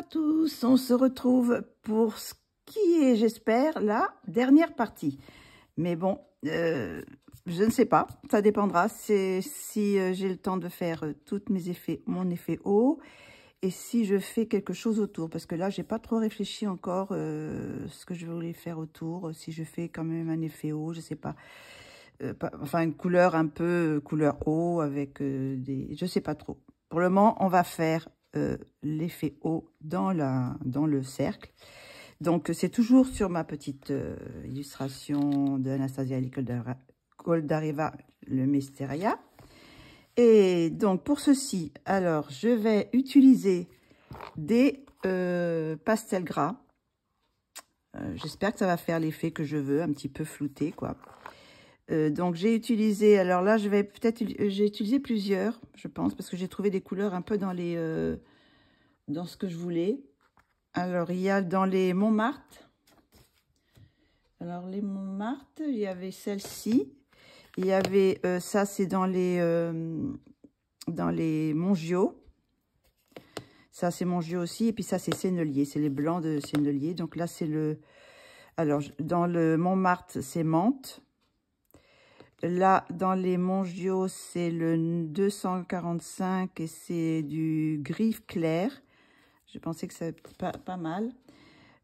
à tous, on se retrouve pour ce qui est, j'espère, la dernière partie. Mais bon, je ne sais pas, ça dépendra. C'est si j'ai le temps de faire tous mes effets, mon effet haut, et si je fais quelque chose autour. Parce que là, j'ai pas trop réfléchi encore ce que je voulais faire autour. Si je fais quand même un effet haut, je sais pas. Enfin, une couleur un peu couleur eau avec des... Je sais pas trop. Pour le moment, on va faire l'effet haut dans le cercle. Donc, c'est toujours sur ma petite illustration d'Anastasia Goldariva, le Mysteria. Et donc, pour ceci, alors, je vais utiliser des pastels gras. J'espère que ça va faire l'effet que je veux, un petit peu flouté, quoi. Donc, j'ai utilisé, alors là, j'ai utilisé plusieurs, je pense, parce que j'ai trouvé des couleurs un peu dans ce que je voulais. Alors, il y a dans les Montmartre. Alors, les Montmartre, il y avait celle-ci. Il y avait, ça, c'est dans les Mongiaux. Ça, c'est Mongiaux aussi. Et puis ça, c'est Sennelier. C'est les blancs de Sennelier. Donc là, c'est le... Alors, dans le Montmartre, c'est menthe. Là, dans les Mongiaux, c'est le 245 et c'est du gris clair. Je pensais que c'était pas mal.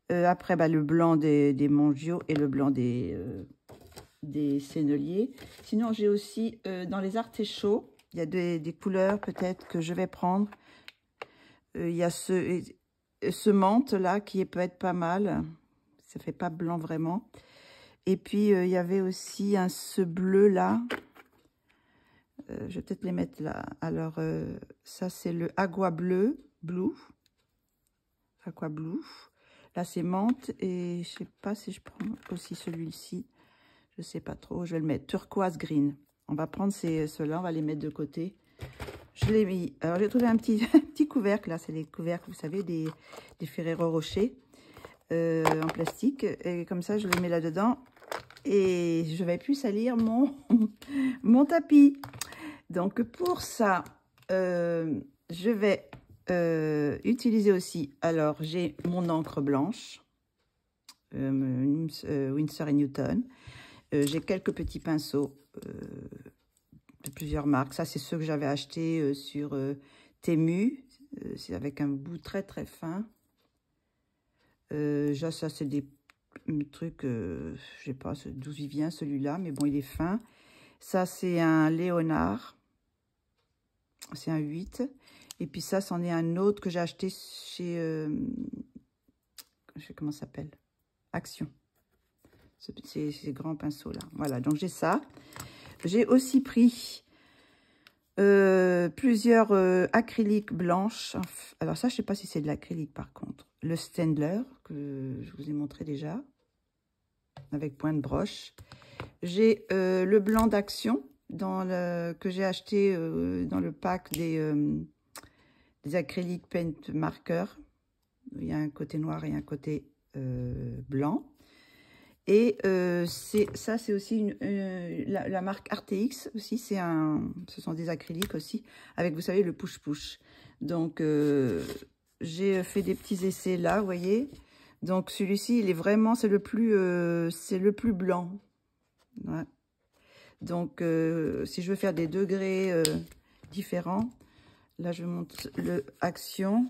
Après, bah, le blanc des Mongiaux et le blanc des Sennelier. Sinon, j'ai aussi dans les artéchauts, il y a des couleurs peut-être que je vais prendre. Il y a ce menthe là qui peut être pas mal. Ça fait pas blanc vraiment. Et puis, il y avait aussi ce bleu là. Je vais peut-être les mettre là. Alors, ça, c'est le Agua Bleu. Aqua Blue. Là, c'est menthe. Et je sais pas si je prends aussi celui-ci. Je sais pas trop. Je vais le mettre. Turquoise Green. On va prendre ceux-là. On va les mettre de côté. Je l'ai mis. Alors, j'ai trouvé un petit, petit couvercle. Là, c'est les couvercles, vous savez, des Ferrero Rocher en plastique. Et comme ça, je les mets là-dedans. Et je vais plus salir mon tapis. Donc, pour ça, je vais utiliser aussi... Alors, j'ai mon encre blanche. Winsor & Newton. J'ai quelques petits pinceaux de plusieurs marques. Ça, c'est ceux que j'avais achetés sur Temu. C'est avec un bout très, très fin. Ça, c'est des trucs, je sais pas d'où il vient celui-là, mais bon, il est fin. Ça, c'est un Léonard. C'est un 8. Et puis ça, c'en est un autre que j'ai acheté chez... je sais comment ça s'appelle. Action. Ces grands pinceaux-là. Voilà, donc j'ai ça. J'ai aussi pris plusieurs acryliques blanches. Alors ça, je ne sais pas si c'est de l'acrylique par contre. Le Staedtler, que je vous ai montré déjà, avec point de broche. J'ai le blanc d'Action que j'ai acheté dans le pack des acryliques paint marker. Il y a un côté noir et un côté blanc. Et ça, c'est aussi la marque Arteix aussi. Ce sont des acryliques aussi, avec, vous savez, le push-push. Donc, j'ai fait des petits essais là, vous voyez. Donc, celui-ci, il est vraiment, c'est le plus blanc. Ouais. Donc, si je veux faire des degrés différents, là, je montre le Action.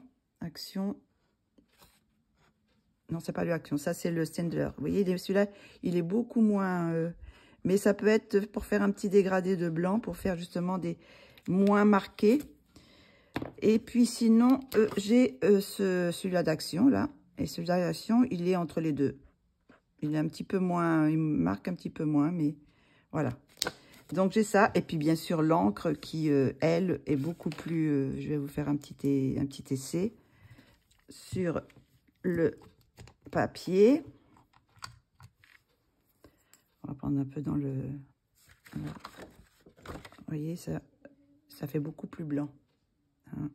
Non, c'est pas le Action, ça c'est le Staedtler. Vous voyez, celui-là, il est beaucoup moins... mais ça peut être pour faire un petit dégradé de blanc, pour faire justement des moins marqués. Et puis sinon, j'ai celui-là d'Action, là. Et celui-là d'Action, il est entre les deux. Il est un petit peu moins... Il marque un petit peu moins, mais voilà. Donc j'ai ça. Et puis bien sûr, l'encre qui, elle, est beaucoup plus... je vais vous faire un petit essai sur le... papier. On va prendre un peu dans le... Voilà. Vous voyez, ça fait beaucoup plus blanc. Hein.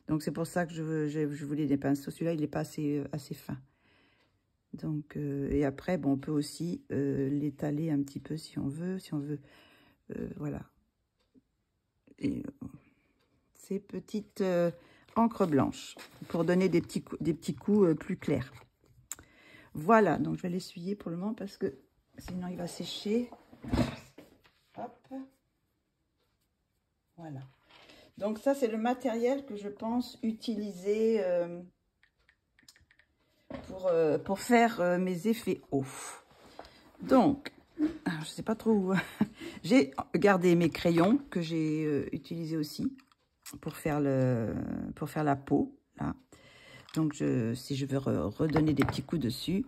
Donc, c'est pour ça que je voulais des pinceaux. Celui-là, il n'est pas assez fin. Donc, et après, bon, on peut aussi l'étaler un petit peu si on veut. Voilà. Et ces petites encre blanche pour donner des petits coups plus clairs. Voilà, donc je vais l'essuyer pour le moment parce que sinon il va sécher. Hop. Voilà. Donc ça, c'est le matériel que je pense utiliser pour faire mes effets hauts. Donc, je ne sais pas trop où. J'ai gardé mes crayons que j'ai utilisés aussi pour faire la peau. Là. Donc, si je veux redonner des petits coups dessus,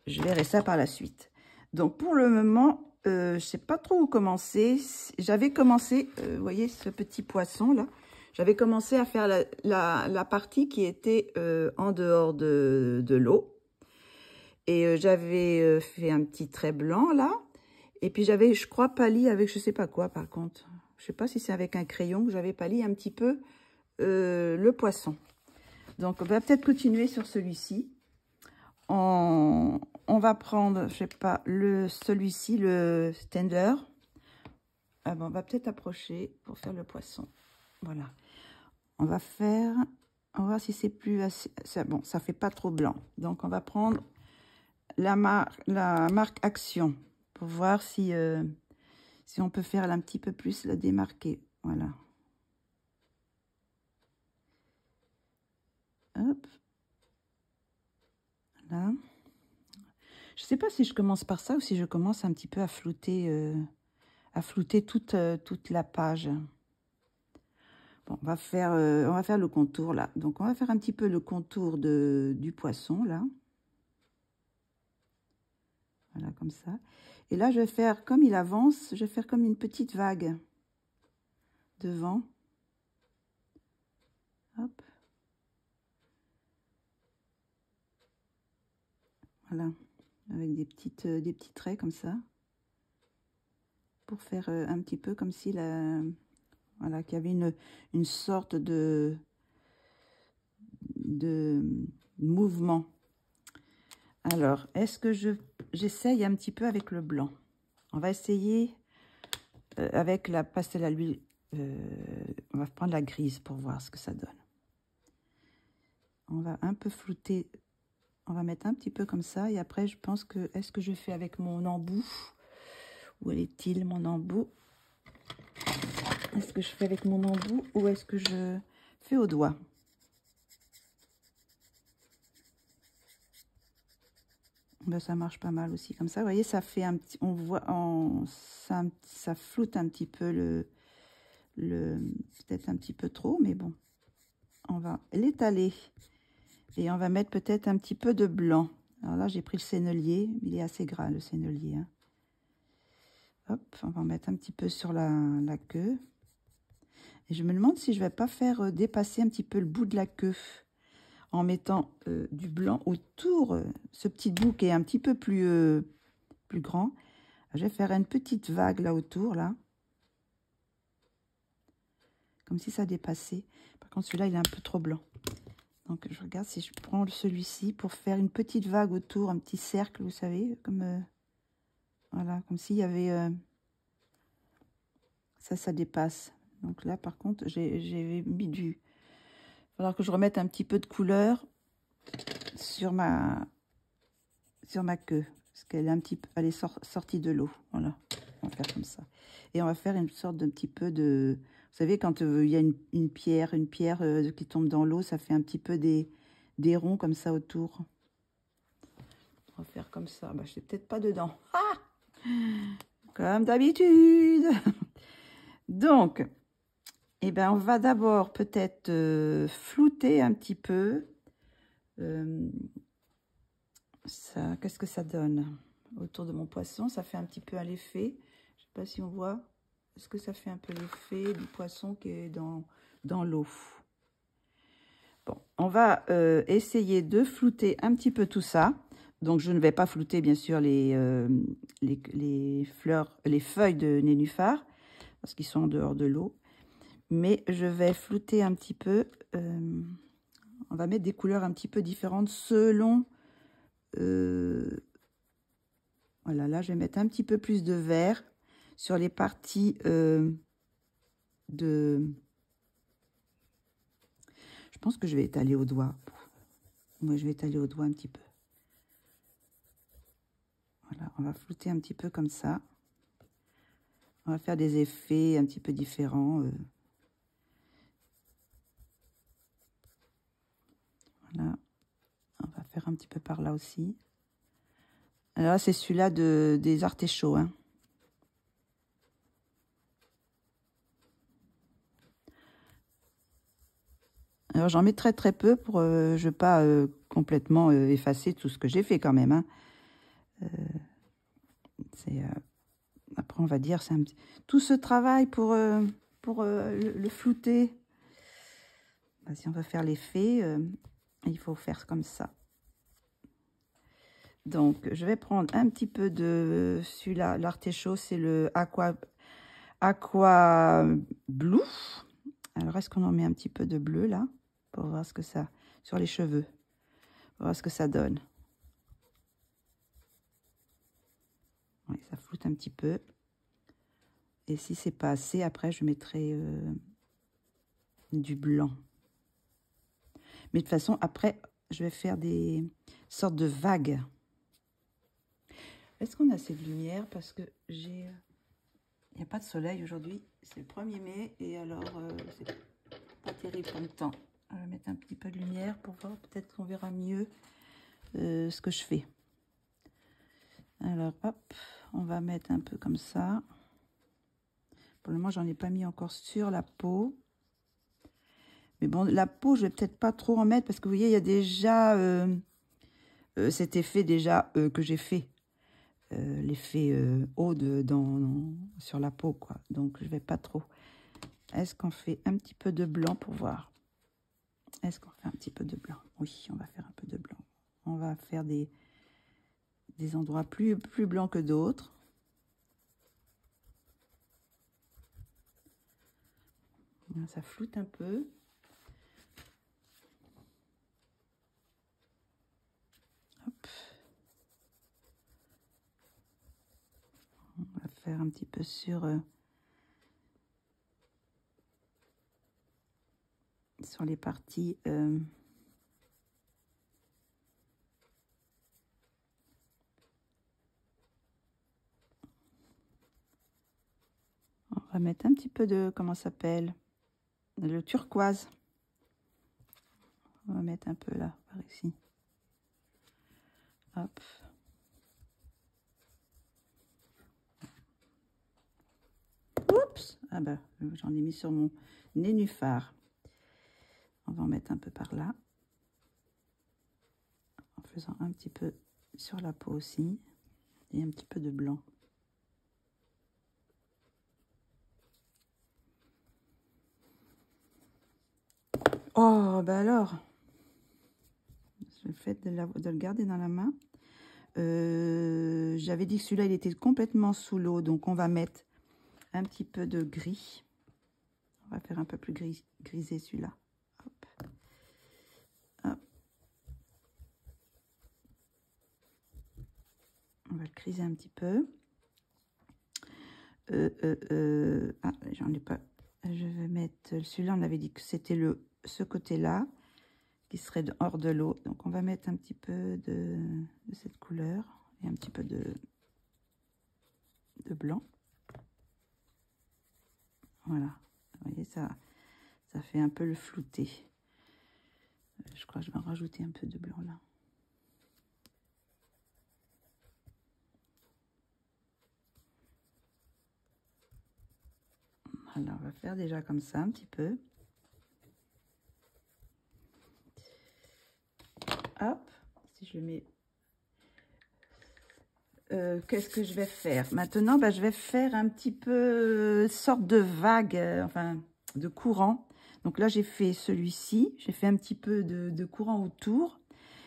je verrai ça par la suite. Donc, pour le moment, je ne sais pas trop où commencer. J'avais commencé, vous voyez ce petit poisson là, j'avais commencé à faire la partie qui était en dehors de l'eau. Et j'avais fait un petit trait blanc là. Et puis j'avais, je crois, pali avec je sais pas quoi par contre. Je sais pas si c'est avec un crayon que j'avais pali un petit peu le poisson. Donc on va peut-être continuer sur celui-ci. On va prendre, je sais pas, celui-ci, le Staedtler. Ah bon, on va peut-être approcher pour faire le poisson. Voilà. On va voir si c'est plus assez. Bon, ça fait pas trop blanc. Donc on va prendre la marque Action pour voir si on peut faire un petit peu plus la démarquer. Voilà. Hop. Là. Je sais pas si je commence par ça ou si je commence un petit peu à flouter toute la page. Bon, on va faire le contour là. Donc on va faire un petit peu le contour du poisson là. Voilà, comme ça. Et là, je vais faire, comme il avance, je vais faire comme une petite vague devant. Hop. Voilà. Avec des petits traits comme ça. Pour faire un petit peu comme si voilà, qu'il y avait une sorte de mouvement. Alors, est-ce que j'essaye un petit peu avec le blanc? On va essayer avec la pastel à l'huile. On va prendre la grise pour voir ce que ça donne. On va un peu flouter. On va mettre un petit peu comme ça. Et après, je pense que... Est-ce que je fais avec mon embout? Où est-il, mon embout? Est-ce que je fais avec mon embout ou est-ce que je fais au doigt? Ben, ça marche pas mal aussi comme ça. Vous voyez, ça fait un petit... On voit... ça floute un petit peu peut-être un petit peu trop, mais bon. On va l'étaler. Et on va mettre peut-être un petit peu de blanc. Alors là, j'ai pris le sennelier. Il est assez gras, le sennelier. Hein. Hop, on va en mettre un petit peu sur la queue. Et je me demande si je ne vais pas faire dépasser un petit peu le bout de la queue. En mettant du blanc autour. Ce petit bout qui est un petit peu plus grand. Je vais faire une petite vague là autour, là. Comme si ça dépassait. Par contre, celui-là, il est un peu trop blanc. Donc, je regarde si je prends celui-ci pour faire une petite vague autour, un petit cercle, vous savez, comme... voilà, comme s'il y avait... ça dépasse. Donc là, par contre, j'ai mis du... Il va falloir que je remette un petit peu de couleur sur ma queue. Parce qu'elle est un petit peu... Elle est sortie de l'eau. Voilà, on va faire comme ça. Et on va faire une sorte d'un petit peu de... Vous savez, quand il y a une pierre qui tombe dans l'eau, ça fait un petit peu des ronds comme ça autour. On va faire comme ça. Bah, je suis peut-être pas dedans. Ah, comme d'habitude. Donc, eh ben, on va d'abord peut-être flouter un petit peu. Ça, qu'est-ce que ça donne autour de mon poisson? Ça fait un petit peu à l'effet. Je sais pas si on voit. Est-ce que ça fait un peu l'effet du poisson qui est dans l'eau? Bon, on va essayer de flouter un petit peu tout ça. Donc, je ne vais pas flouter, bien sûr, les feuilles de nénuphar, parce qu'ils sont en dehors de l'eau. Mais je vais flouter un petit peu. On va mettre des couleurs un petit peu différentes selon... voilà, là, je vais mettre un petit peu plus de vert sur les parties je pense que je vais étaler au doigt. Moi, je vais étaler au doigt un petit peu. Voilà, on va flouter un petit peu comme ça. On va faire des effets un petit peu différents. Voilà. On va faire un petit peu par là aussi. Alors là, c'est celui-là des artéchauts, hein. Alors, j'en mets très très peu pour je ne veux pas complètement effacer tout ce que j'ai fait quand même, hein. Après, on va dire, c'est tout ce travail pour le flouter. Bah, si on veut faire l'effet, il faut faire comme ça. Donc, je vais prendre un petit peu de celui-là, l'artéchaut, c'est le Aqua Blue. Alors, est-ce qu'on en met un petit peu de bleu là pour voir ce que ça, sur les cheveux, pour voir ce que ça donne. Oui, ça floute un petit peu. Et si c'est pas assez, après, je mettrai du blanc. Mais de toute façon, après, je vais faire des sortes de vagues. Est-ce qu'on a assez de lumière? Parce que j'ai... Il n'y a pas de soleil aujourd'hui. C'est le 1er mai. Et alors, c'est pas terrible comme temps. On va mettre un petit peu de lumière pour voir. Peut-être qu'on verra mieux ce que je fais. Alors, hop. On va mettre un peu comme ça. Pour le moment, j'en ai pas mis encore sur la peau. Mais bon, la peau, je vais peut-être pas trop en mettre. Parce que vous voyez, il y a déjà cet effet déjà que j'ai fait. L'effet eau sur la peau, quoi. Donc, je vais pas trop. Est-ce qu'on fait un petit peu de blanc pour voir? Est-ce qu'on fait un petit peu de blanc? Oui, on va faire un peu de blanc. On va faire des endroits plus blancs que d'autres. Ça floute un peu. Hop. On va faire un petit peu sur les parties on va mettre un petit peu de, comment ça s'appelle, le turquoise. On va mettre un peu là, par ici. Hop. Oups! Ah bah, j'en ai mis sur mon nénuphar. On va en mettre un peu par là. En faisant un petit peu sur la peau aussi. Et un petit peu de blanc. Oh, bah alors! Le fait de le garder dans la main. J'avais dit que celui-là, il était complètement sous l'eau. Donc, on va mettre un petit peu de gris. On va faire un peu plus grisé celui-là. Hop. Hop. On va le griser un petit peu. Ah, j'en ai pas. Je vais mettre celui-là. On avait dit que c'était ce côté-là qui serait hors de l'eau. Donc, on va mettre un petit peu de cette couleur et un petit peu de blanc. Voilà. Vous voyez, ça fait un peu le flouté. Je crois que je vais en rajouter un peu de blanc là. Voilà, on va faire déjà comme ça un petit peu. Hop, si je le mets... qu'est-ce que je vais faire? Maintenant, bah, je vais faire un petit peu sorte de vague, enfin, de courant. Donc là, j'ai fait celui-ci. J'ai fait un petit peu de courant autour.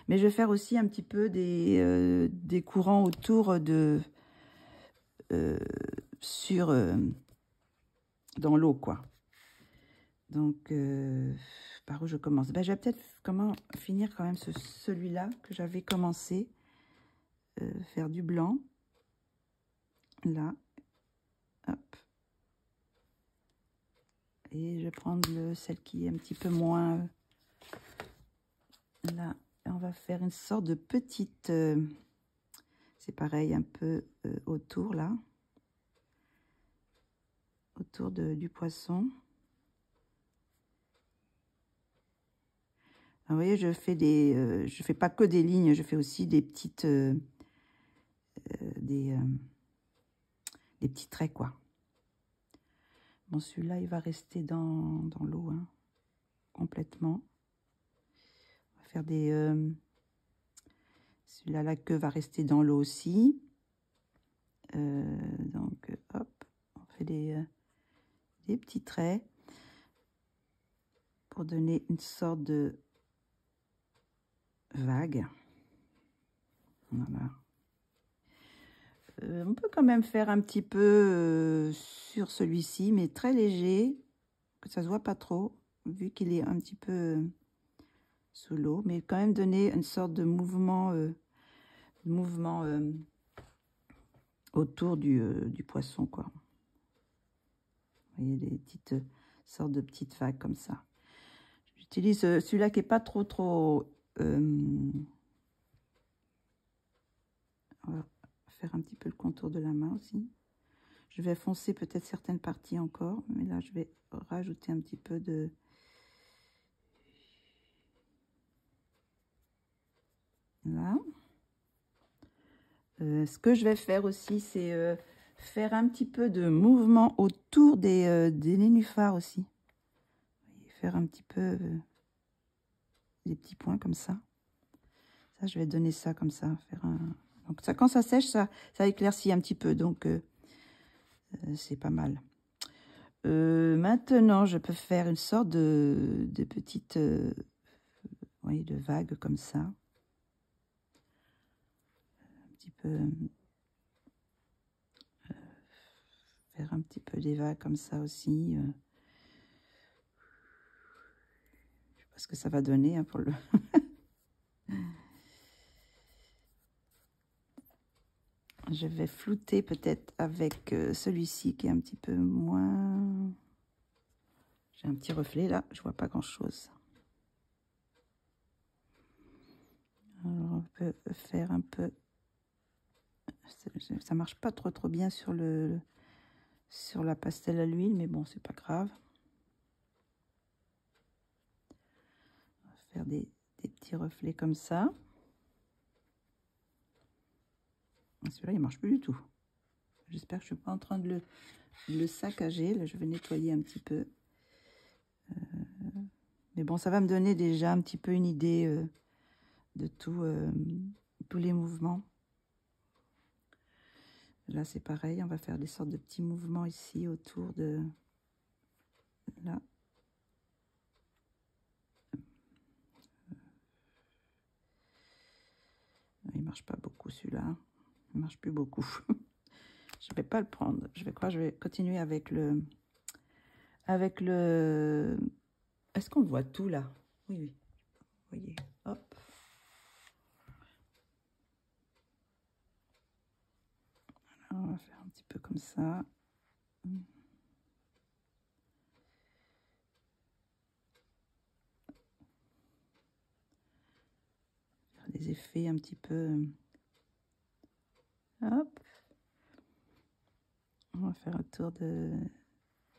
Mais je vais faire aussi un petit peu des courants autour dans l'eau, quoi. Donc, par où je commence? Ben, je vais peut-être finir quand même celui-là que j'avais commencé. Faire du blanc. Là. Hop. Et je vais prendre celle qui est un petit peu moins Là, on va faire une sorte de petite... c'est pareil, un peu autour, là. Autour du poisson. Alors, vous voyez, je fais pas que des lignes, je fais aussi des petites... des petits traits, quoi. Bon, celui-là, il va rester dans l'eau, hein, complètement. On va faire des... celui-là, la queue va rester dans l'eau aussi. Donc, hop, on fait des petits traits pour donner une sorte de vague. Voilà. On peut quand même faire un petit peu sur celui-ci, mais très léger, que ça se voit pas trop, vu qu'il est un petit peu sous l'eau, mais quand même donner une sorte de mouvement, autour du poisson, quoi. Vous voyez, des petites sortes de petites vagues comme ça. J'utilise celui-là qui est pas trop... on va faire un petit peu le contour de la main aussi. Je vais foncer peut-être certaines parties encore, mais là, je vais rajouter un petit peu de... Là. Ce que je vais faire aussi, c'est faire un petit peu de mouvement autour des nénuphars aussi. Faire un petit peu des petits points comme ça. Ça, je vais donner ça comme ça. Faire un... Donc ça, quand ça sèche, ça éclaircit un petit peu. Donc, c'est pas mal. Maintenant, je peux faire une sorte de petite... oui, de vague comme ça. Un petit peu... faire un petit peu des vagues comme ça aussi. Je sais pas ce que ça va donner hein, pour le... Je vais flouter peut-être avec celui-ci qui est un petit peu moins... J'ai un petit reflet là, je vois pas grand-chose. Alors on peut faire un peu... Ça marche pas trop bien sur la pastel à l'huile, mais bon, c'est pas grave. On va faire des petits reflets comme ça. Celui-là, il marche plus du tout. J'espère que je suis pas en train de le saccager. Là, je vais nettoyer un petit peu. Mais bon, ça va me donner déjà un petit peu une idée de tous les mouvements. Là, c'est pareil. On va faire des sortes de petits mouvements ici autour de... Là. Il marche pas beaucoup celui-là. Il marche plus beaucoup. Je vais pas le prendre. Je vais continuer avec le... Est-ce qu'on voit tout là? Oui, oui. Vous voyez, hop. Alors, on va faire un petit peu comme ça. Faire des effets un petit peu... Hop. On va faire autour du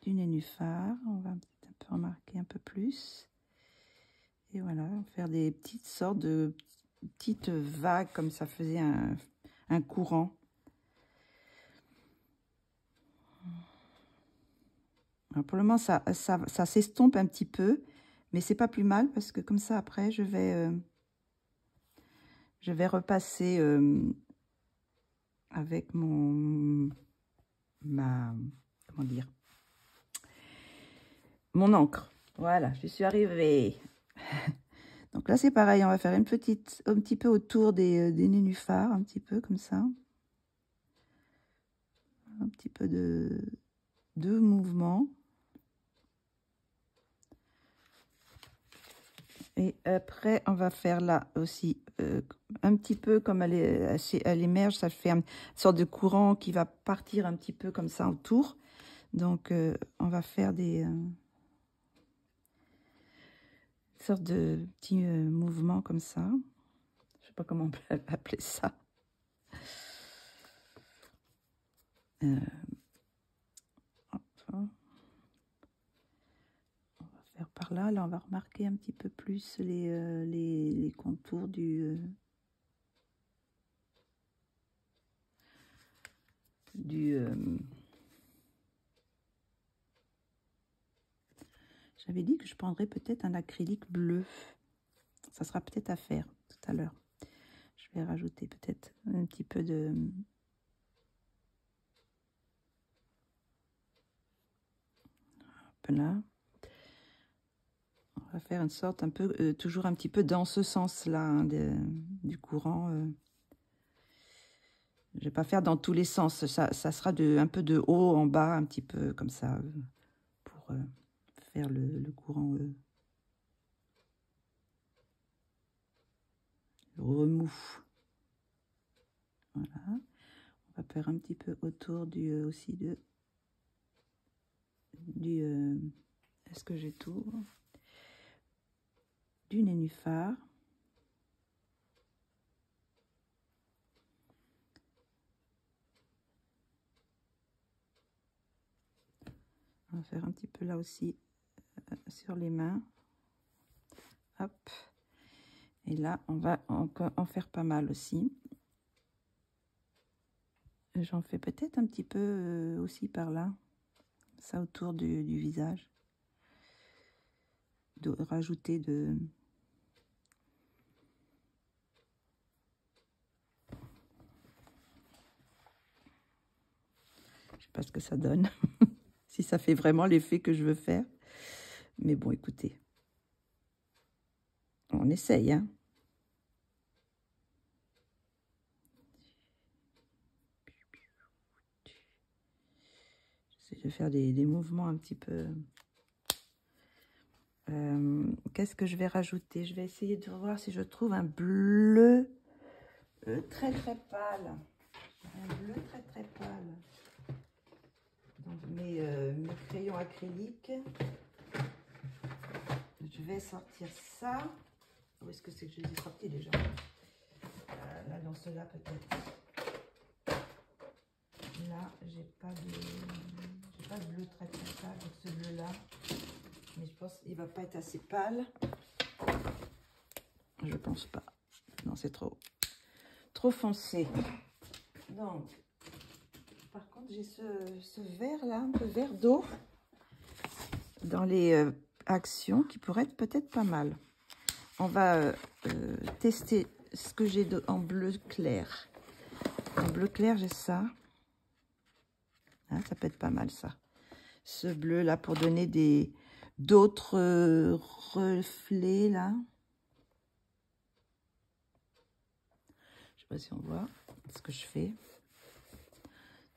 nénuphar. On va peut-être un peu remarquer un peu plus. Et voilà, faire des petites sortes de petites vagues comme ça faisait un courant. Alors pour le moment, ça s'estompe un petit peu, mais c'est pas plus mal parce que comme ça, après, je vais repasser avec comment dire, mon encre. Voilà, je suis arrivée. Donc là, c'est pareil, on va faire un petit peu autour des nénuphars, un petit peu comme ça. Un petit peu de mouvement. Et après, on va faire là aussi, un petit peu comme elle émerge, ça fait une sorte de courant qui va partir un petit peu comme ça autour. Donc, on va faire sorte de petit mouvement comme ça. Je sais pas comment on peut appeler ça. Enfin, on va faire par là. Là, on va remarquer un petit peu plus les contours j'avais dit que je prendrais peut-être un acrylique bleu. Ça sera peut-être à faire tout à l'heure. Je vais rajouter peut-être un petit peu de... Hop là. On va faire une sorte un peu, toujours un petit peu dans ce sens-là, hein, du courant. Je ne vais pas faire dans tous les sens. Ça sera un peu de haut en bas, un petit peu comme ça, pour faire le courant remous. Voilà. On va faire un petit peu autour aussi est-ce que j'ai tout? Du nénuphar. On va faire un petit peu là aussi sur les mains. Hop. Et là, on va en faire pas mal aussi. J'en fais peut-être un petit peu aussi par là. Ça autour du visage. De rajouter de... Je sais pas ce que ça donne. Si ça fait vraiment l'effet que je veux faire. Mais bon, écoutez. On essaye, hein. J'essaie de faire des mouvements un petit peu... Qu'est-ce que je vais rajouter? Je vais essayer de voir si je trouve un bleu très très pâle. Un bleu très très pâle. Donc mes crayons acryliques. Je vais sortir ça. Où est-ce que c'est que je les ai sortis déjà? Là, dans ceux-là peut-être. Là, j'ai pas de bleu très très pâle avec ce bleu-là. Mais je pense qu'il va pas être assez pâle. Je pense pas. Non, c'est trop foncé. Donc, par contre, j'ai ce vert-là, un peu vert d'eau, dans les actions, qui pourrait être peut-être pas mal. On va tester ce que j'ai en bleu clair. En bleu clair, j'ai ça. Hein, ça peut être pas mal, ça. Ce bleu-là, pour donner d'autres reflets, là. Je sais pas si on voit ce que je fais.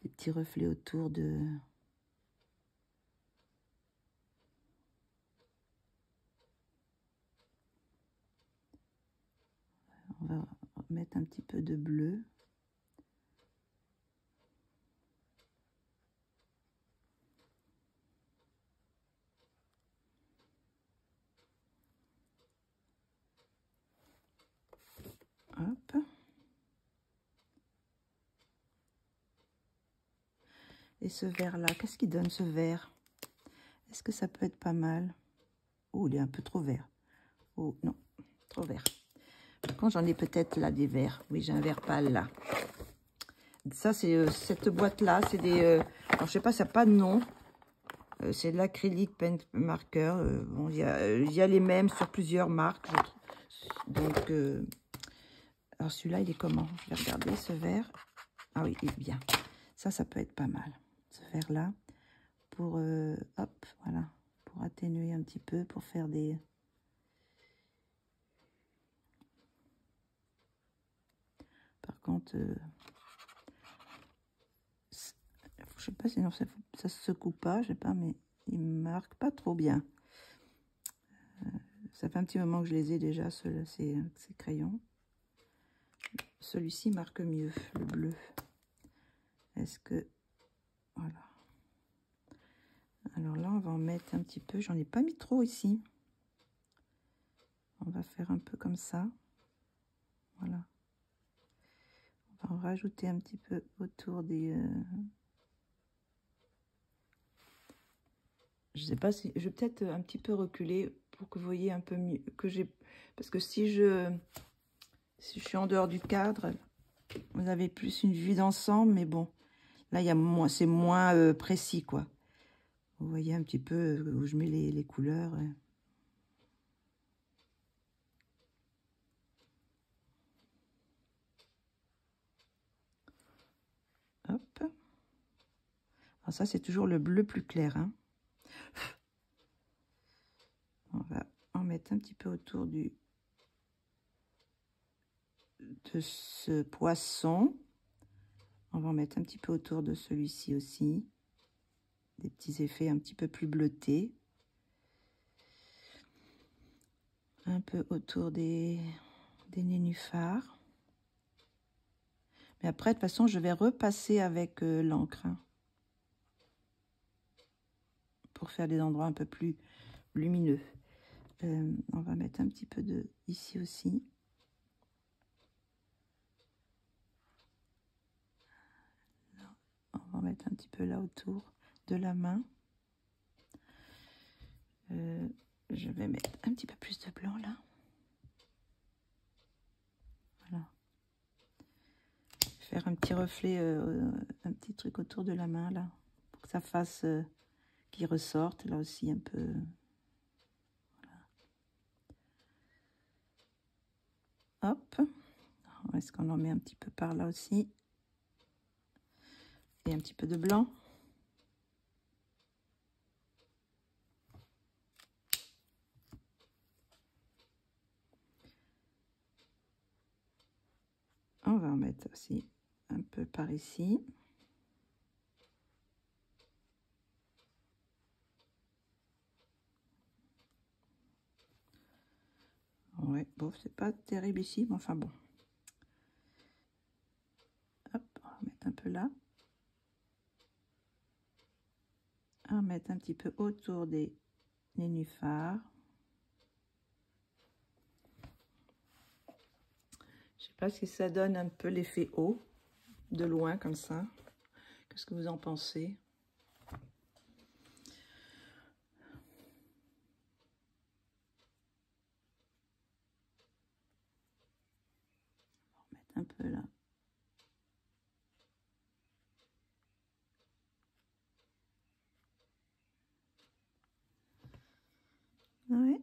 Des petits reflets autour de... On va mettre un petit peu de bleu. Hop. Et ce vert-là, qu'est-ce qui donne ce vert? Est-ce que ça peut être pas mal? Oh, il est un peu trop vert. Oh, non, trop vert. Par contre, j'en ai peut-être là des verts. Oui, j'ai un vert pâle là. Ça, c'est cette boîte-là. C'est des... alors, je sais pas, ça n'a pas de nom. C'est de l'acrylique paint marker. Bon, il y a les mêmes sur plusieurs marques. Donc, alors celui-là, il est comment? Je vais regarder ce vert. Ah oui, il est bien. Ça peut être pas mal. Ce vert-là. Pour, hop, voilà. Pour atténuer un petit peu, pour faire des... Par contre, je sais pas, sinon ça se secoue pas, je sais pas, mais il marque pas trop bien. Ça fait un petit moment que je les ai déjà, ces crayons. Celui-ci marque mieux, le bleu. Est-ce que... Voilà. Alors là, on va en mettre un petit peu. J'en ai pas mis trop ici. On va faire un peu comme ça. Voilà. On va en rajouter un petit peu autour des... Je sais pas si... Je vais peut-être un petit peu reculer pour que vous voyez un peu mieux que j'ai... Parce que si je suis en dehors du cadre, vous avez plus une vue d'ensemble, mais bon, là, il y a moins, c'est moins précis, quoi. Vous voyez un petit peu où je mets les couleurs. Hop. Alors ça, c'est toujours le bleu plus clair, hein. On va en mettre un petit peu autour de ce poisson. On va en mettre un petit peu autour de celui-ci aussi. Des petits effets un petit peu plus bleutés. Un peu autour des nénuphars. Mais après, de toute façon, je vais repasser avec l'encre. Hein, pour faire des endroits un peu plus lumineux. On va mettre un petit peu de ici aussi. On va en mettre un petit peu là autour de la main. Je vais mettre un petit peu plus de blanc là. Voilà. Faire un petit reflet, un petit truc autour de la main là, pour que ça fasse qu'il ressorte là aussi un peu. Voilà. Hop. Est-ce qu'on en met un petit peu par là aussi? Et un petit peu de blanc. On va en mettre aussi un peu par ici. Ouais, bon, c'est pas terrible ici, mais enfin bon. Hop, on va mettre un peu là. On va mettre un petit peu autour des nénuphars. Je sais pas si ça donne un peu l'effet haut, de loin comme ça. Qu'est-ce que vous en pensez? On va mettre un peu là. Ouais.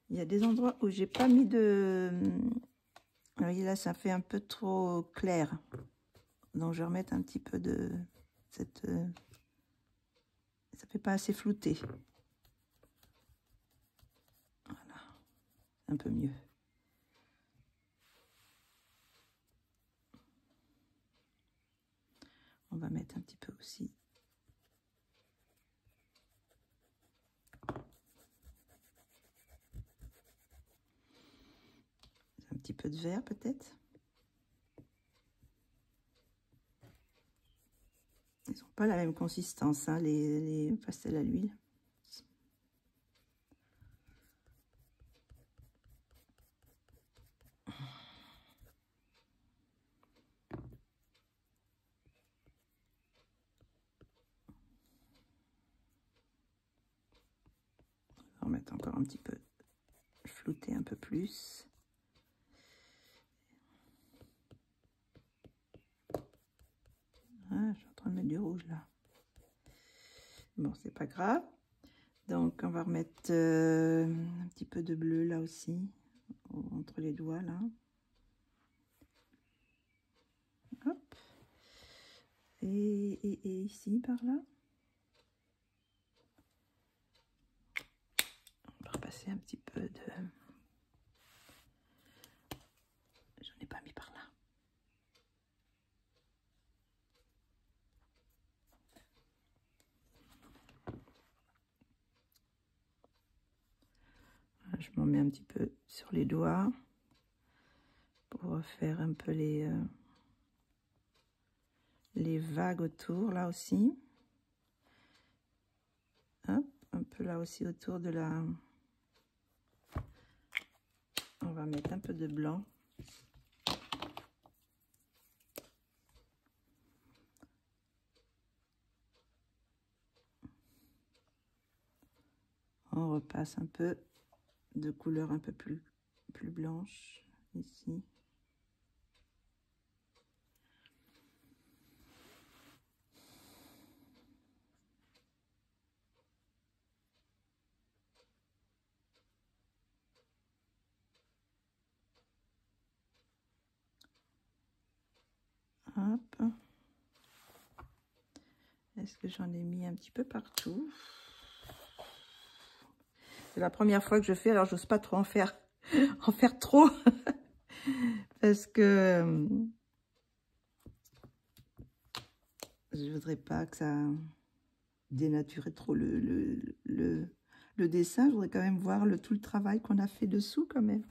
Il y a des endroits où j'ai pas mis de... Vous voyez là, ça fait un peu trop clair. Donc je vais remettre un petit peu de cette... Ça fait pas assez flouté. Voilà. Un peu mieux. On va mettre un petit peu aussi. Un petit peu de vert peut-être. Ils n'ont pas la même consistance, hein, les pastels à l'huile. On va mettre encore un petit peu, flouter un peu plus. Ah, je suis en train de mettre du rouge là. Bon, c'est pas grave. Donc, on va remettre un petit peu de bleu là aussi, entre les doigts là. Hop. Et ici, par là. On va repasser un petit peu de... J'en ai pas mis par là. Je m'en mets un petit peu sur les doigts pour faire un peu les vagues autour là aussi. Hop, un peu là aussi autour de la va mettre un peu de blanc. On repasse un peu de couleur un peu plus blanche ici. Hop. Est-ce que j'en ai mis un petit peu partout? C'est la première fois que je fais, alors j'ose pas trop en faire trop. Parce que je voudrais pas que ça dénature trop le dessin. Je voudrais quand même voir tout le travail qu'on a fait dessous quand même.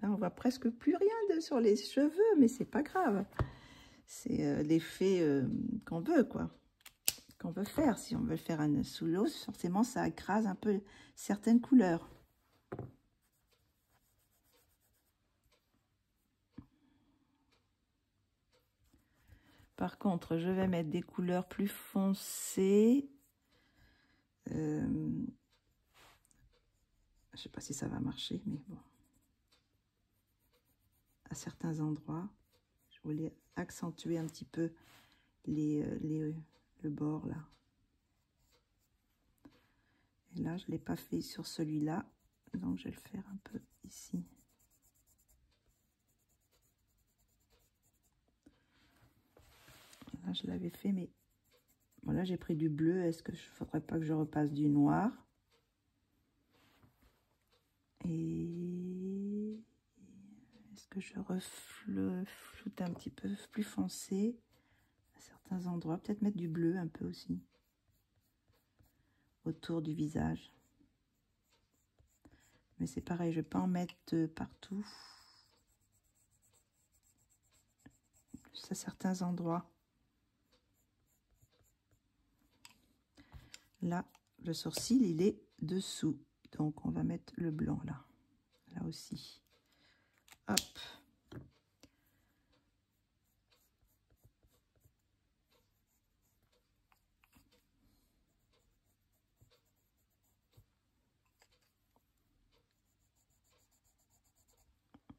Là, on voit presque plus rien sur les cheveux, mais c'est pas grave. C'est l'effet qu'on veut, quoi. Qu'on veut faire. Si on veut faire un sous l'eau, forcément, ça écrase un peu certaines couleurs. Par contre, je vais mettre des couleurs plus foncées. Je sais pas si ça va marcher, mais bon. À certains endroits, je voulais accentuer un petit peu le bord là. Et là, je ne l'ai pas fait sur celui-là, donc je vais le faire un peu ici. Là, je l'avais fait, mais voilà, j'ai pris du bleu. Est-ce que je ne faudrait pas que je repasse du noir? Et est-ce que je refloute un petit peu plus foncé à certains endroits? Peut-être mettre du bleu un peu aussi autour du visage. Mais c'est pareil, je ne vais pas en mettre partout. Juste à certains endroits. Là, le sourcil, il est dessous. Donc, on va mettre le blanc là. Là aussi. Hop.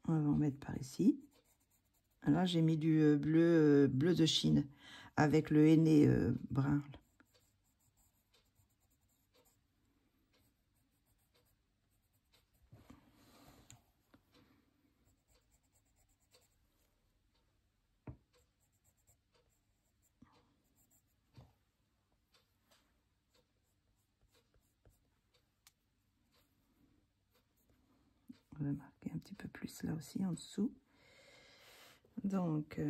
On va en mettre par ici. Là, j'ai mis du bleu de Chine avec le henné brun. On va marquer un petit peu plus là aussi en dessous. Donc,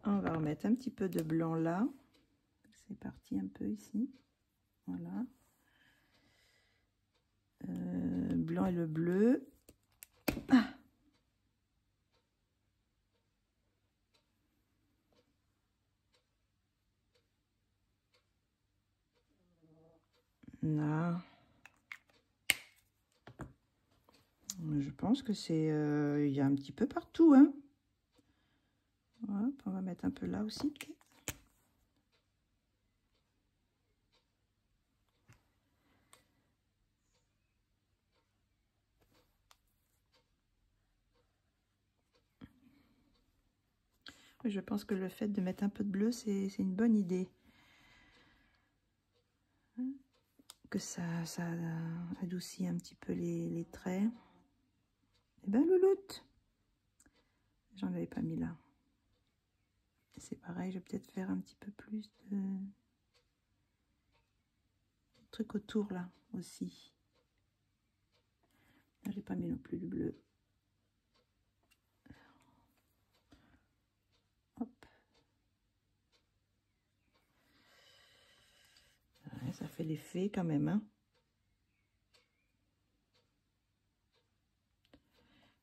on va remettre un petit peu de blanc là. C'est parti un peu ici. Voilà. Blanc et le bleu. Ah. Là. Je pense que c'est... il y a un petit peu partout, hein. Hop, on va mettre un peu là aussi, peut-être. Je pense que le fait de mettre un peu de bleu, c'est une bonne idée. Que ça adoucit un petit peu les traits. Eh ben, louloute, j'en avais pas mis là. C'est pareil, je vais peut-être faire un petit peu plus de trucs autour là aussi. Là, j'ai pas mis non plus du bleu. Hop. Ouais, ça fait l'effet quand même, hein.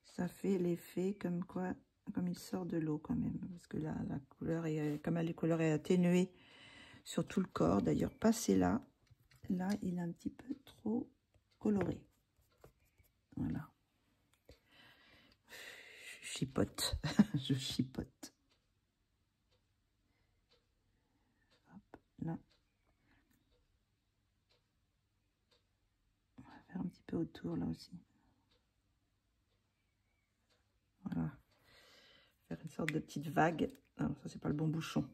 Ça fait l'effet comme quoi, comme il sort de l'eau quand même, parce que là, la couleur est, comme la couleur est atténuée sur tout le corps. D'ailleurs, passez là, là, il est un petit peu trop coloré. Voilà. Je chipote. Je chipote. Hop, là. On va faire un petit peu autour, là aussi. Voilà. Faire une sorte de petite vague. Non, ça, c'est pas le bon bouchon.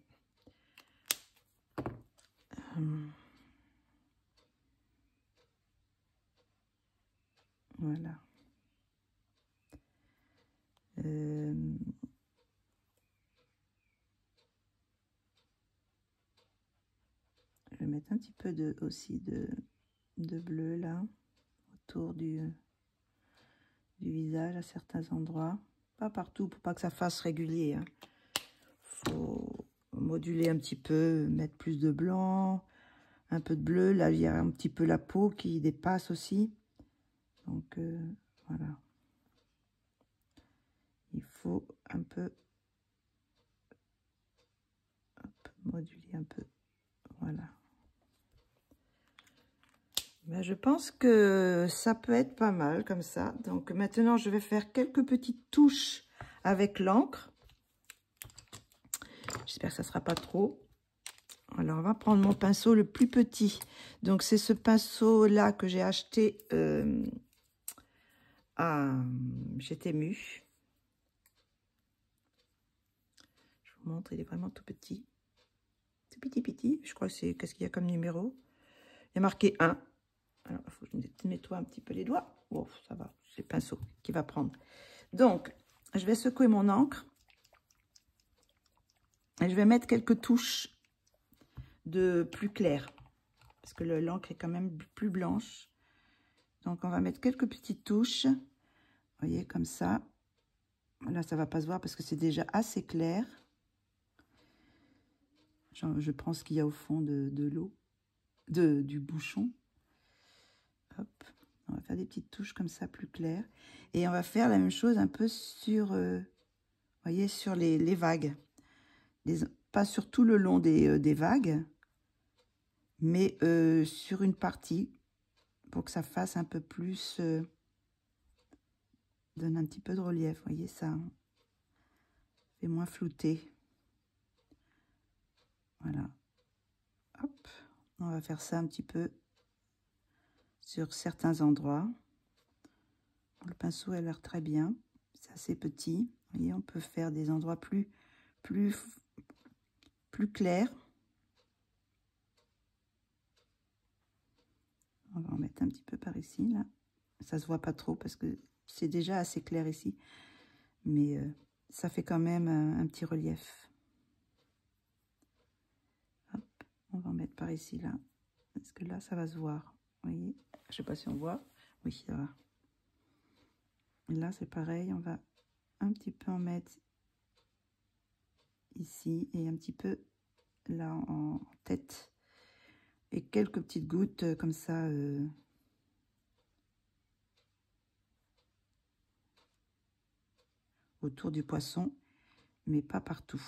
Voilà. Je vais mettre un petit peu aussi de bleu là, autour du visage à certains endroits. Pas partout pour pas que ça fasse régulier. Hein. Faut moduler un petit peu, mettre plus de blanc, un peu de bleu. Là, il y a un petit peu la peau qui dépasse aussi. Donc, voilà. Il faut un peu moduler un peu. Voilà. Ben, je pense que ça peut être pas mal comme ça. Donc maintenant, je vais faire quelques petites touches avec l'encre. J'espère que ça ne sera pas trop. Alors, on va prendre mon pinceau le plus petit. Donc, c'est ce pinceau-là que j'ai acheté chez Temu. Je vous montre, il est vraiment tout petit. Tout petit. Je crois que c'est... Qu'est-ce qu'il y a comme numéro? Il y a marqué 1. Alors, il faut que je nettoie un petit peu les doigts. Oh, ça va, c'est le pinceau qui va prendre. Donc, je vais secouer mon encre. Et je vais mettre quelques touches de plus clair. Parce que l'encre est quand même plus blanche. Donc, on va mettre quelques petites touches. Vous voyez, comme ça. Là, ça va pas se voir parce que c'est déjà assez clair. Je prends ce qu'il y a au fond de l'eau, du bouchon. Hop. On va faire des petites touches comme ça, plus claires. Et on va faire la même chose un peu sur, vous voyez, sur les vagues. Pas sur tout le long des vagues, mais sur une partie, pour que ça fasse un peu plus, donne un petit peu de relief, vous voyez ça, hein, fait moins flouté. Voilà. Hop, on va faire ça un petit peu sur certains endroits. Le pinceau a l'air très bien, c'est assez petit. Vous voyez, on peut faire des endroits plus clairs. On va en mettre un petit peu par ici, là. Ça se voit pas trop parce que c'est déjà assez clair ici. Mais ça fait quand même un petit relief. Hop, on va en mettre par ici, là. Parce que là, ça va se voir. Vous voyez? Je sais pas si on voit. Oui, ça va. Et là, c'est pareil. On va un petit peu en mettre ici et un petit peu là en tête. Et quelques petites gouttes comme ça. Autour du poisson, mais pas partout.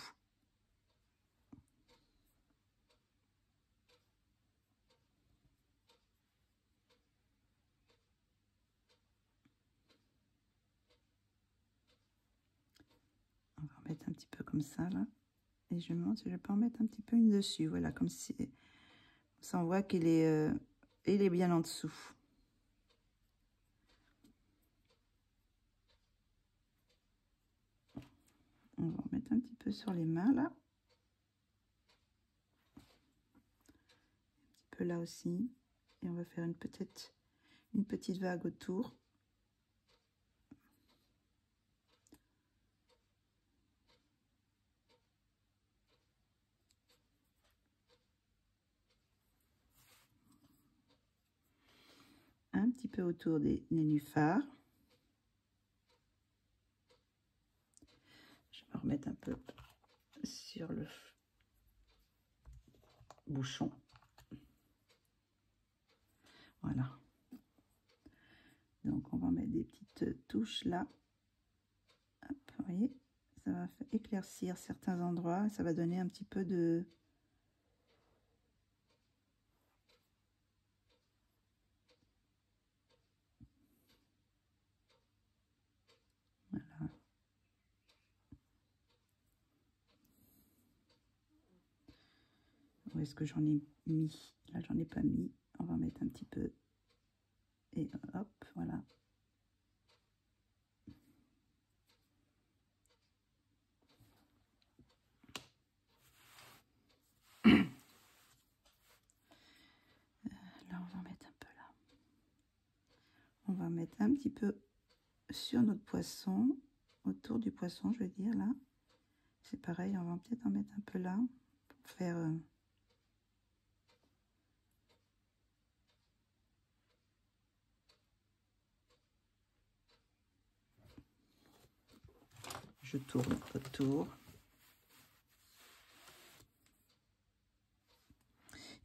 On va en mettre un petit peu comme ça, là. Et je me demande si je peux en mettre un petit peu une dessus. Voilà, comme si... Ça, on voit qu'il est, il est bien en dessous. On va en mettre un petit peu sur les mains, là. Un petit peu là aussi. Et on va faire une petite vague autour. Un petit peu autour des nénuphars. Je vais me remettre un peu sur le bouchon. Voilà. Donc, on va mettre des petites touches là. Hop, vous voyez, ça va éclaircir certains endroits. Ça va donner un petit peu de... est-ce que j'en ai mis? Là, j'en ai pas mis. On va mettre un petit peu. Et hop, voilà. Là, on va mettre un peu là. On va mettre un petit peu sur notre poisson, autour du poisson, je veux dire, là. C'est pareil, on va peut-être en mettre un peu là, pour faire... Je tourne autour.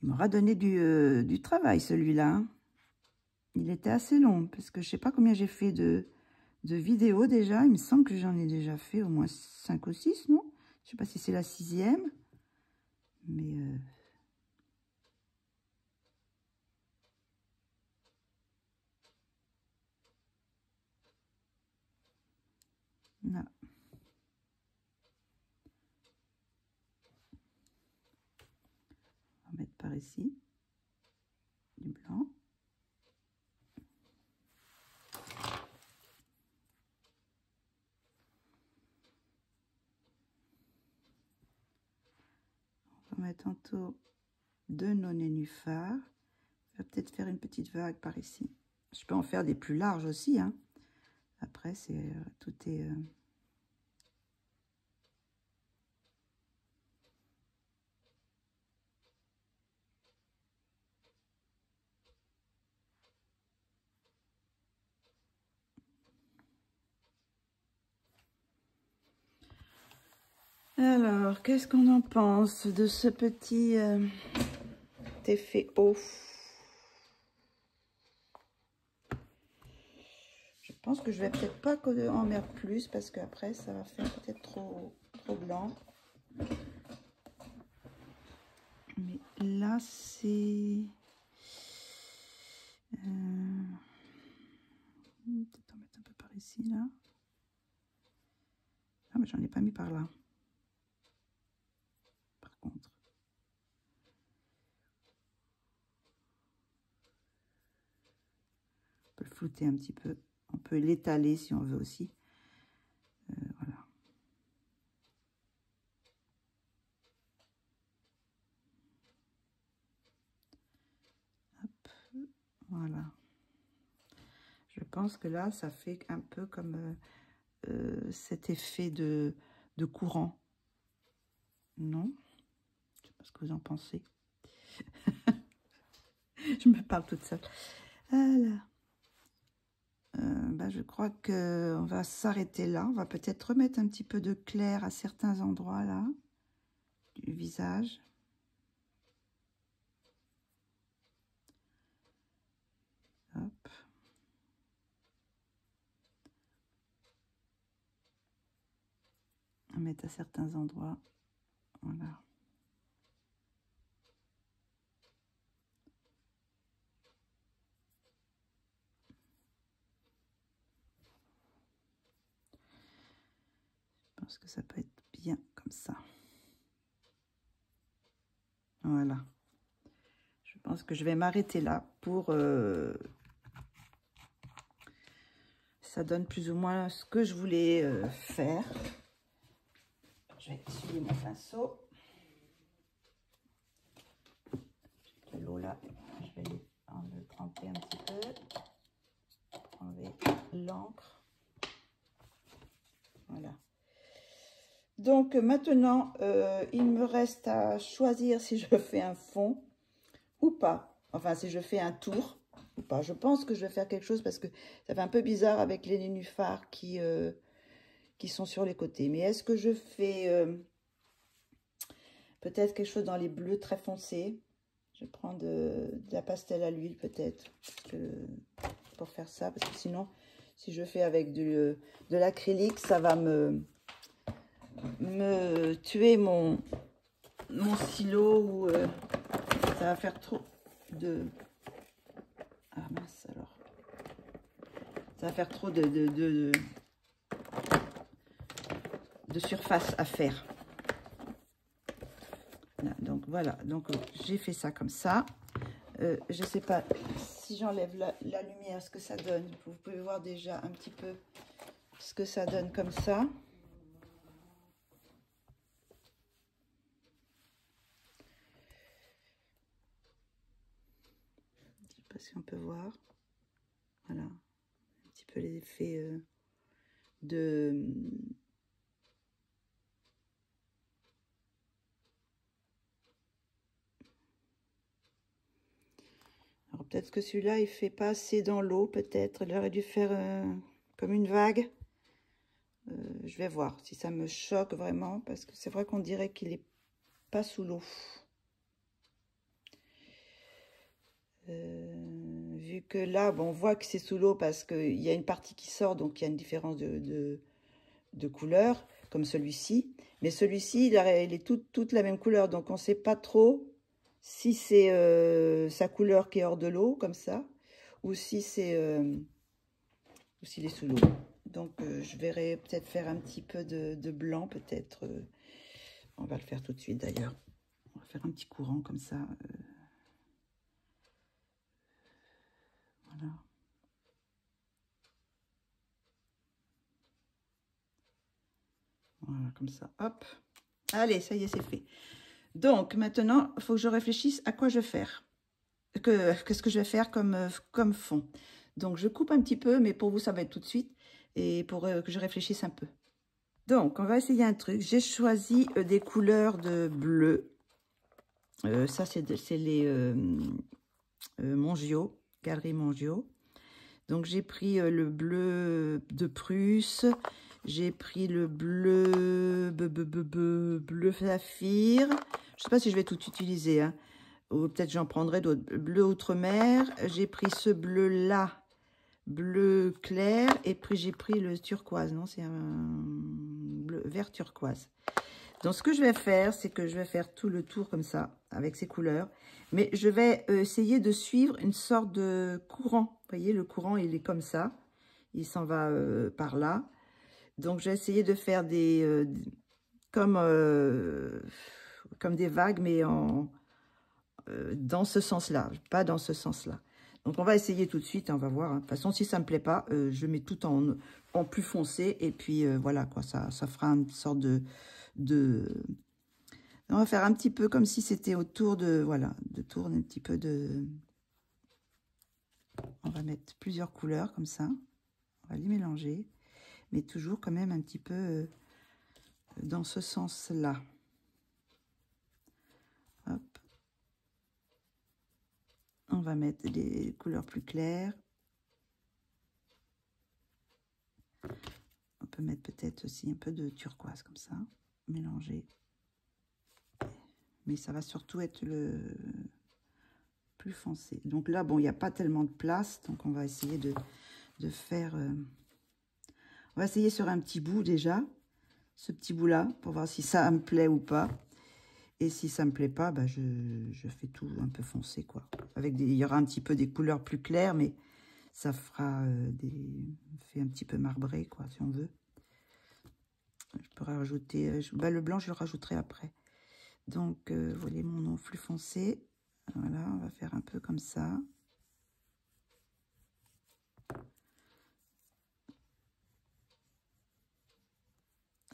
Il m'aura donné du travail, celui-là. Il était assez long, parce que je sais pas combien j'ai fait de vidéos déjà. Il me semble que j'en ai déjà fait au moins 5 ou 6, non? Je sais pas si c'est la 6e. Mais... Là. On va mettre par ici du blanc. On va mettre en tour de nos nénuphars. Je vais peut-être faire une petite vague par ici. Je peux en faire des plus larges aussi, hein. Après, c'est tout est... Alors, qu'est-ce qu'on en pense de ce petit effet haut? Je pense que je vais peut-être pas en mettre plus parce qu'après ça va faire peut-être trop blanc. Mais là c'est... peut-être en mettre un peu par ici là. Ah mais j'en ai pas mis par là. Par contre. On peut le flouter un petit peu. On peut l'étaler si on veut aussi. Voilà. Hop. Voilà. Je pense que là, ça fait un peu comme cet effet de courant. Non? Je sais pas ce que vous en pensez. Je me parle toute seule. Voilà. Je crois qu'on va s'arrêter là. On va peut-être remettre un petit peu de clair à certains endroits là du visage. Hop. On va mettre à certains endroits. Voilà. Je pense que ça peut être bien comme ça. Voilà. Je pense que je vais m'arrêter là pour... ça donne plus ou moins ce que je voulais faire. Je vais essuyer mon pinceau. J'ai de l'eau là. Je vais le tremper un petit peu. Enlever l'encre. Voilà. Donc maintenant, il me reste à choisir si je fais un fond ou pas. Enfin, si je fais un tour ou pas. Je pense que je vais faire quelque chose parce que ça fait un peu bizarre avec les nénuphars qui sont sur les côtés. Mais est-ce que je fais peut-être quelque chose dans les bleus très foncés? Je prends de la pastel à l'huile peut-être pour faire ça. Parce que sinon, si je fais avec de l'acrylique, ça va me tuer mon stylo ou ça va faire trop de... Ah mince alors. Ça va faire trop de surface à faire. Là, donc Voilà, donc j'ai fait ça comme ça. Je ne sais pas si j'enlève la lumière, ce que ça donne. Vous pouvez voir déjà un petit peu ce que ça donne comme ça. Je ne sais pas si on peut voir. Voilà, un petit peu les effets de... Alors peut-être que celui-là, il fait pas assez dans l'eau, peut-être. Il aurait dû faire comme une vague. Je vais voir si ça me choque vraiment, parce que c'est vrai qu'on dirait qu'il est pas sous l'eau. Vu que là, bon, on voit que c'est sous l'eau parce qu'il y a une partie qui sort, donc il y a une différence de couleur, comme celui-ci. Mais celui-ci, il est toute la même couleur, donc on ne sait pas trop si c'est sa couleur qui est hors de l'eau, comme ça, ou si c'est s'il est sous l'eau. Donc je verrai peut-être faire un petit peu de blanc, peut-être. On va le faire tout de suite d'ailleurs. On va faire un petit courant comme ça. Voilà. Voilà, comme ça. Hop. Allez, ça y est, c'est fait. Donc, maintenant, il faut que je réfléchisse à quoi je vais faire. Qu'est-ce que je vais faire comme fond. Donc, je coupe un petit peu, mais pour vous, ça va être tout de suite. Et pour que je réfléchisse un peu. Donc, on va essayer un truc. J'ai choisi des couleurs de bleu. Ça, c'est les Mongio, Galerie Mongio. Donc, j'ai pris le bleu de Prusse. J'ai pris le bleu saphir. Je ne sais pas si je vais tout utiliser, hein. Ou peut-être j'en prendrai d'autres. Bleu outre-mer. J'ai pris ce bleu-là, bleu clair. Et puis j'ai pris le turquoise. Non, c'est un bleu vert turquoise. Donc ce que je vais faire, c'est que je vais faire tout le tour comme ça, avec ces couleurs. Mais je vais essayer de suivre une sorte de courant. Vous voyez, le courant, il est comme ça. Il s'en va par là. Donc, j'ai essayé de faire des comme des vagues, mais dans ce sens-là, pas dans ce sens-là. Donc, on va essayer tout de suite, on va voir. Hein. De toute façon, si ça ne me plaît pas, je mets tout en plus foncé. Et puis, voilà, quoi, ça fera une sorte On va faire un petit peu comme si c'était autour de... Voilà, de tourner un petit peu de... On va mettre plusieurs couleurs comme ça. On va les mélanger. Mais toujours quand même un petit peu dans ce sens-là. Hop. On va mettre des couleurs plus claires. On peut mettre peut-être aussi un peu de turquoise comme ça, mélanger. Mais ça va surtout être le plus foncé. Donc là, bon, il n'y a pas tellement de place, donc on va essayer de faire... On va essayer sur un petit bout déjà, ce petit bout-là, pour voir si ça me plaît ou pas. Et si ça me plaît pas, bah je fais tout un peu foncé, quoi. Il y aura un petit peu des couleurs plus claires, mais ça fera fait un petit peu marbré, quoi, si on veut. Je pourrais rajouter... le blanc, je le rajouterai après. Donc, vous voyez mon nom plus foncé. Voilà, on va faire un peu comme ça.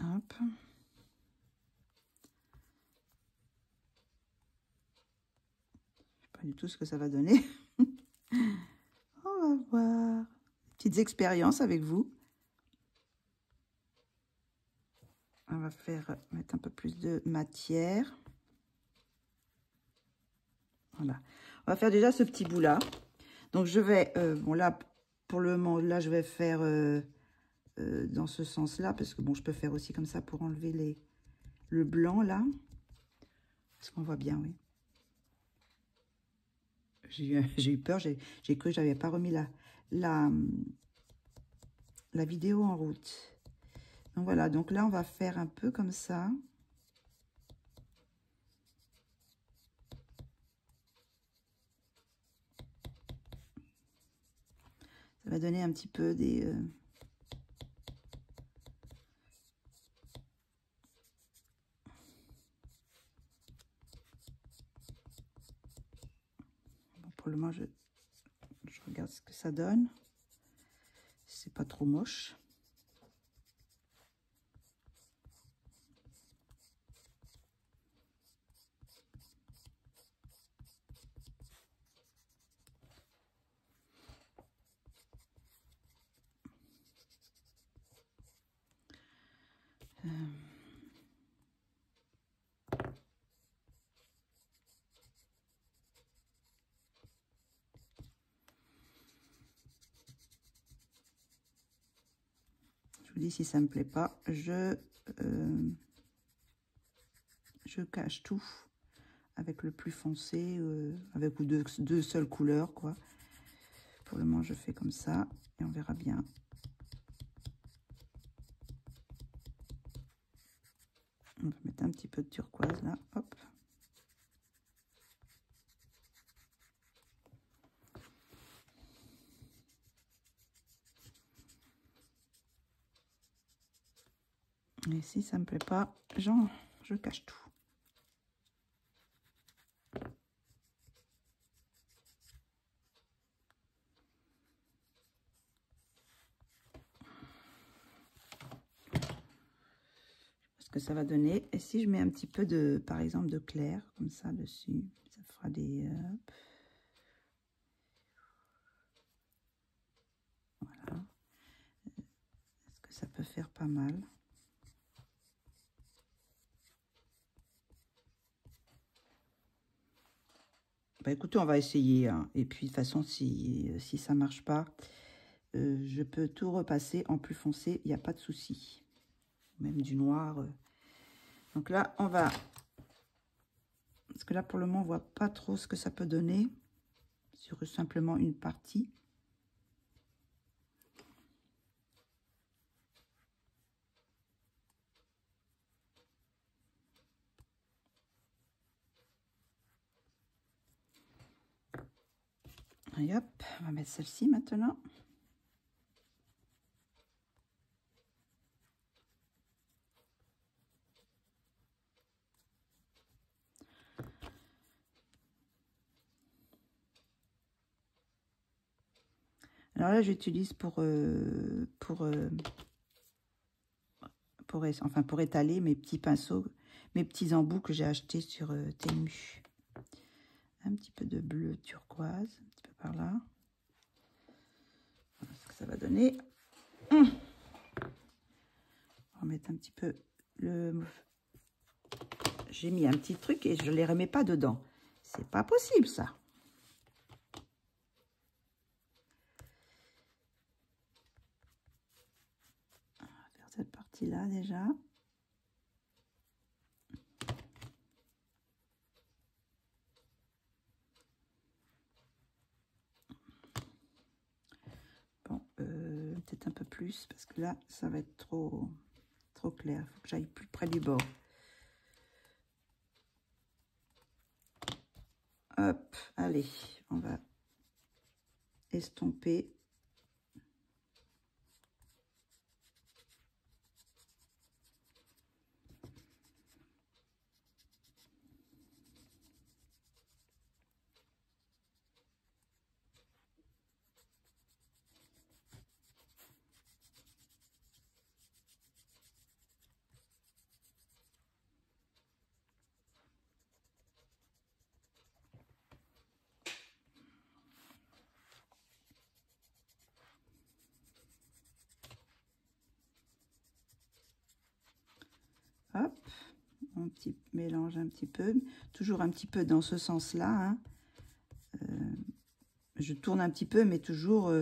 Hop. Je sais pas du tout ce que ça va donner. On va voir. Petites expériences avec vous. On va mettre un peu plus de matière. Voilà. On va faire déjà ce petit bout là. Donc je vais, bon là, pour le moment, là je vais faire dans ce sens là, parce que bon, je peux faire aussi comme ça pour enlever le blanc là. Est-ce qu'on voit bien, oui. J'ai eu peur, j'ai cru que j'avais pas remis la vidéo en route. Donc voilà, donc là on va faire un peu comme ça. Ça va donner un petit peu des... pour le moment, je regarde ce que ça donne. C'est pas trop moche. Je vous dis, si ça me plaît pas, je cache tout avec le plus foncé, avec ou deux seules couleurs, quoi. Pour le moment, je fais comme ça et on verra bien. On va mettre un petit peu de turquoise là, hop. Et si ça me plaît pas, je cache tout. Ce que ça va donner. Et si je mets un petit peu de, par exemple, de clair, comme ça, dessus, ça fera des... voilà. Est-ce que ça peut faire pas mal? Bah écoutez, on va essayer, hein. Et puis de toute façon, si ça marche pas, je peux tout repasser en plus foncé, il n'y a pas de souci. Même du noir. Donc là, on va... Parce que là, pour le moment, on voit pas trop ce que ça peut donner sur simplement une partie. Et hop, on va mettre celle-ci maintenant. Alors là, j'utilise pour étaler mes petits pinceaux, mes petits embouts que j'ai achetés sur Temu. Un petit peu de bleu turquoise, un petit peu par là. Voilà ce que ça va donner. On va mettre un petit peu le... J'ai mis un petit truc et je ne les remets pas dedans. C'est pas possible, ça. On va faire cette partie-là, déjà. Bon, peut-être un peu plus, parce que là, ça va être trop clair. Il faut que j'aille plus près du bord. Hop, allez, on va estomper. Hop, on mélange un petit peu, toujours un petit peu dans ce sens-là. Hein. Je tourne un petit peu, mais toujours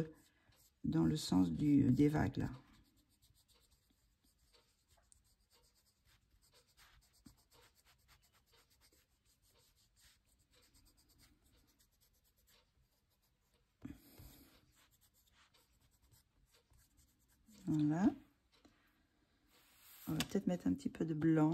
dans le sens des vagues, là. Voilà. On va peut-être mettre un petit peu de blanc.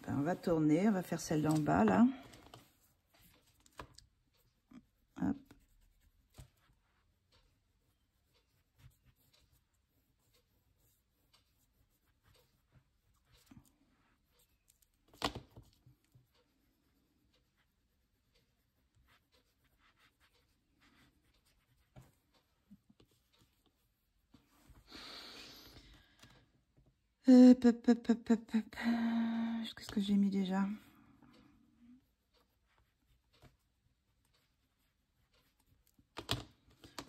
Ben, on va tourner, on va faire celle d'en bas, là. Hop. Qu'est-ce que j'ai mis déjà?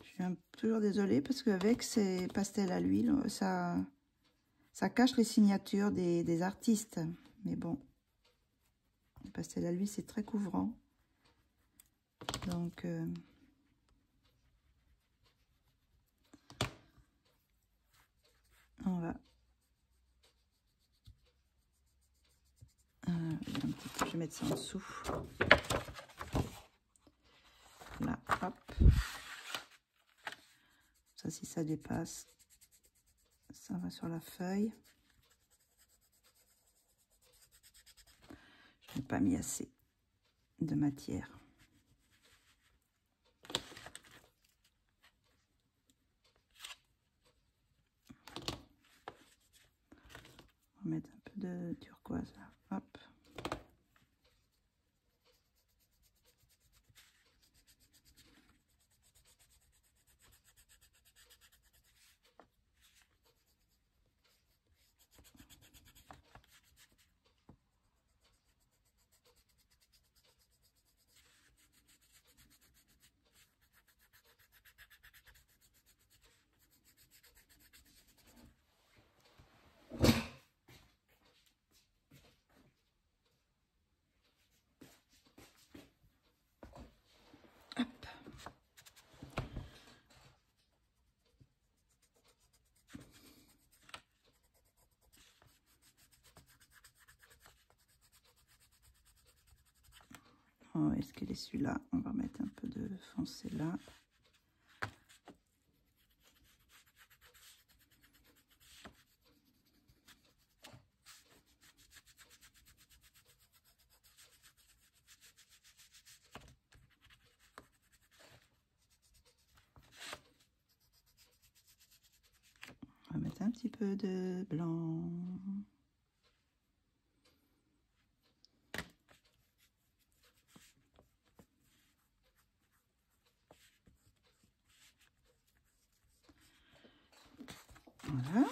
Je suis un peu désolée parce qu'avec ces pastels à l'huile, ça cache les signatures des artistes. Mais bon, les pastels à l'huile, c'est très couvrant. Donc, on va... je vais mettre ça en dessous. Là, hop. Ça, si ça dépasse, ça va sur la feuille. Je n'ai pas mis assez de matière. On va mettre un peu de turquoise là. Hop. Oh, est-ce qu'il est celui-là? On va mettre un peu de foncé là. On va mettre un petit peu de blanc. Voilà.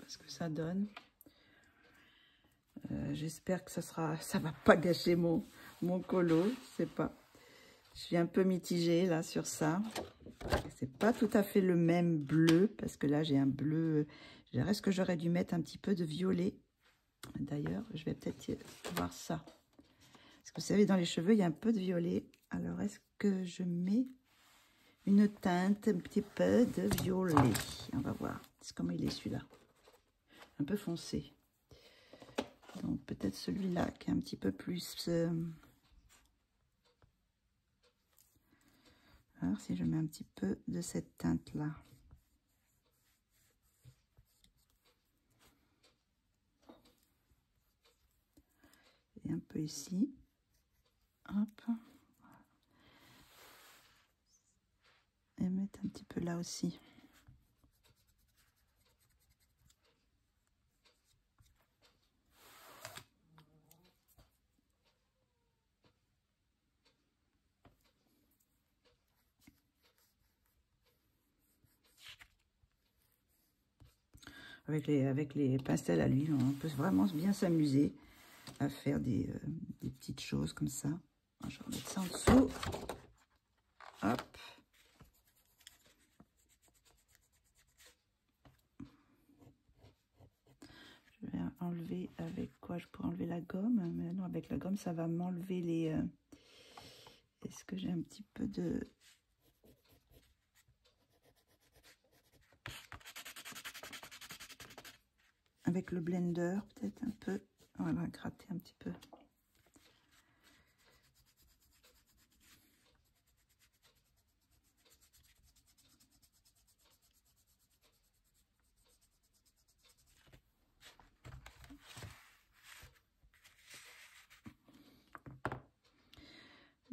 Ce que ça donne. J'espère que ça va pas gâcher mon colo. Je sais pas. Je suis un peu mitigée là sur ça. C'est pas tout à fait le même bleu parce que là j'ai un bleu. Est-ce que j'aurais dû mettre un petit peu de violet? D'ailleurs, je vais peut-être voir ça. Parce que vous savez, dans les cheveux, il y a un peu de violet. Alors, est-ce que je mets une teinte, un petit peu de violet? On va voir. C'est comment il est celui-là. Un peu foncé. Donc, peut-être celui-là qui est un petit peu plus... Alors, si je mets un petit peu de cette teinte-là. Et un peu ici. Hop. Et mettre un petit peu là aussi. Avec les pastels à l'huile, on peut vraiment bien s'amuser à faire des petites choses comme ça. Je vais remettre ça en dessous. Hop. Je vais enlever avec quoi? Je pourrais enlever la gomme, mais non, avec la gomme, ça va m'enlever les... Est-ce que j'ai un petit peu de... Avec le blender, peut-être un peu. On va gratter un petit peu.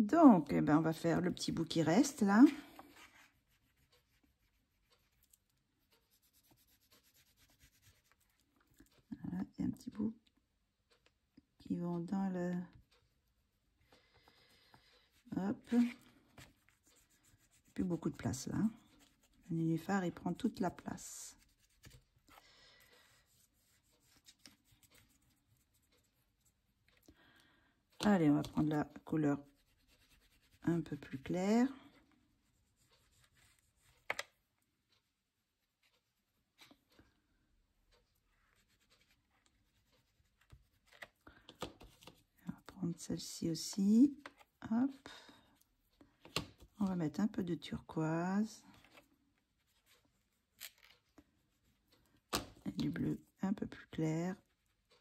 Donc, eh ben, on va faire le petit bout qui reste là. Voilà, il y a un petit bout qui vont dans le... Hop. Plus beaucoup de place là. Le nénuphar, il prend toute la place. Allez, on va prendre la couleur un peu plus claire. On va prendre celle-ci aussi. Hop. On va mettre un peu de turquoise. Et du bleu un peu plus clair.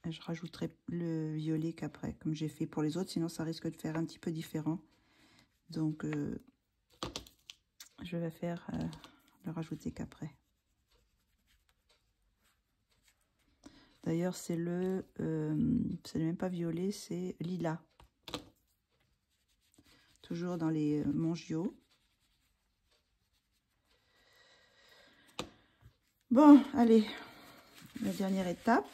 Et je rajouterai le violet qu'après, comme j'ai fait pour les autres, sinon ça risque de faire un petit peu différent. Donc, je vais faire le rajouter qu'après. D'ailleurs, c'est même pas violet, c'est lilas. Toujours dans les Mongiaux. Bon, allez, la dernière étape.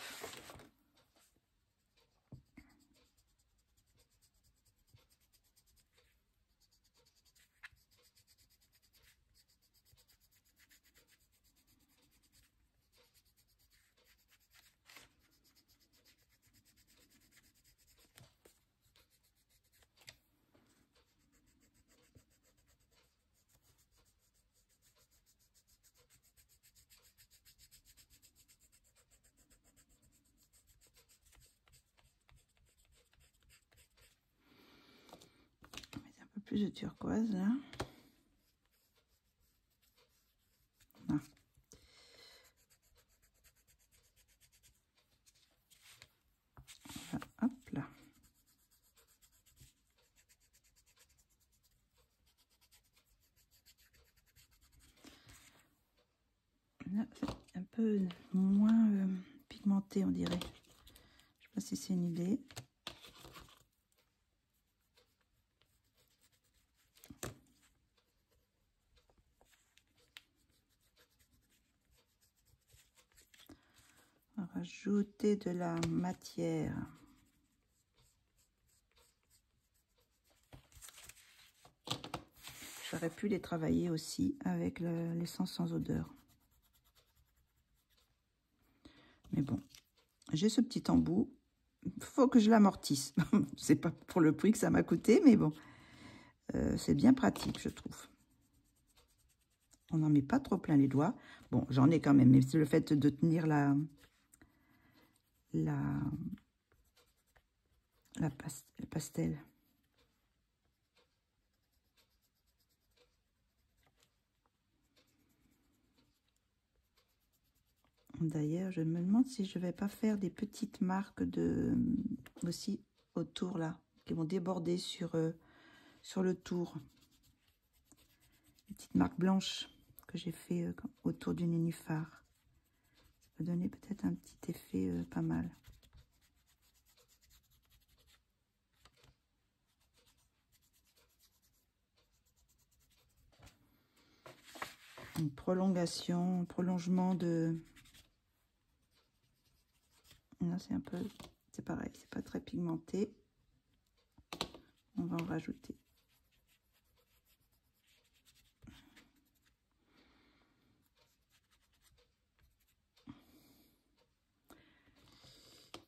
Plus de turquoise là. Voilà. Voilà, hop là. Là, c'est un peu moins pigmenté, on dirait. Je sais pas si c'est une idée. Rajouter de la matière. J'aurais pu les travailler aussi avec l'essence sans odeur. Mais bon, j'ai ce petit embout. Il faut que je l'amortisse. C'est pas pour le prix que ça m'a coûté, mais bon. C'est bien pratique, je trouve. On n'en met pas trop plein les doigts. Bon, j'en ai quand même, mais c'est le fait de tenir le pastel. D'ailleurs, je me demande si je vais pas faire des petites marques aussi autour là, qui vont déborder sur le tour. Des petites marques blanches que j'ai fait autour du nénuphar. Ça peut donner peut-être un petit effet pas mal. Une prolongation, un prolongement de... Là, c'est un peu... C'est pareil, c'est pas très pigmenté. On va en rajouter.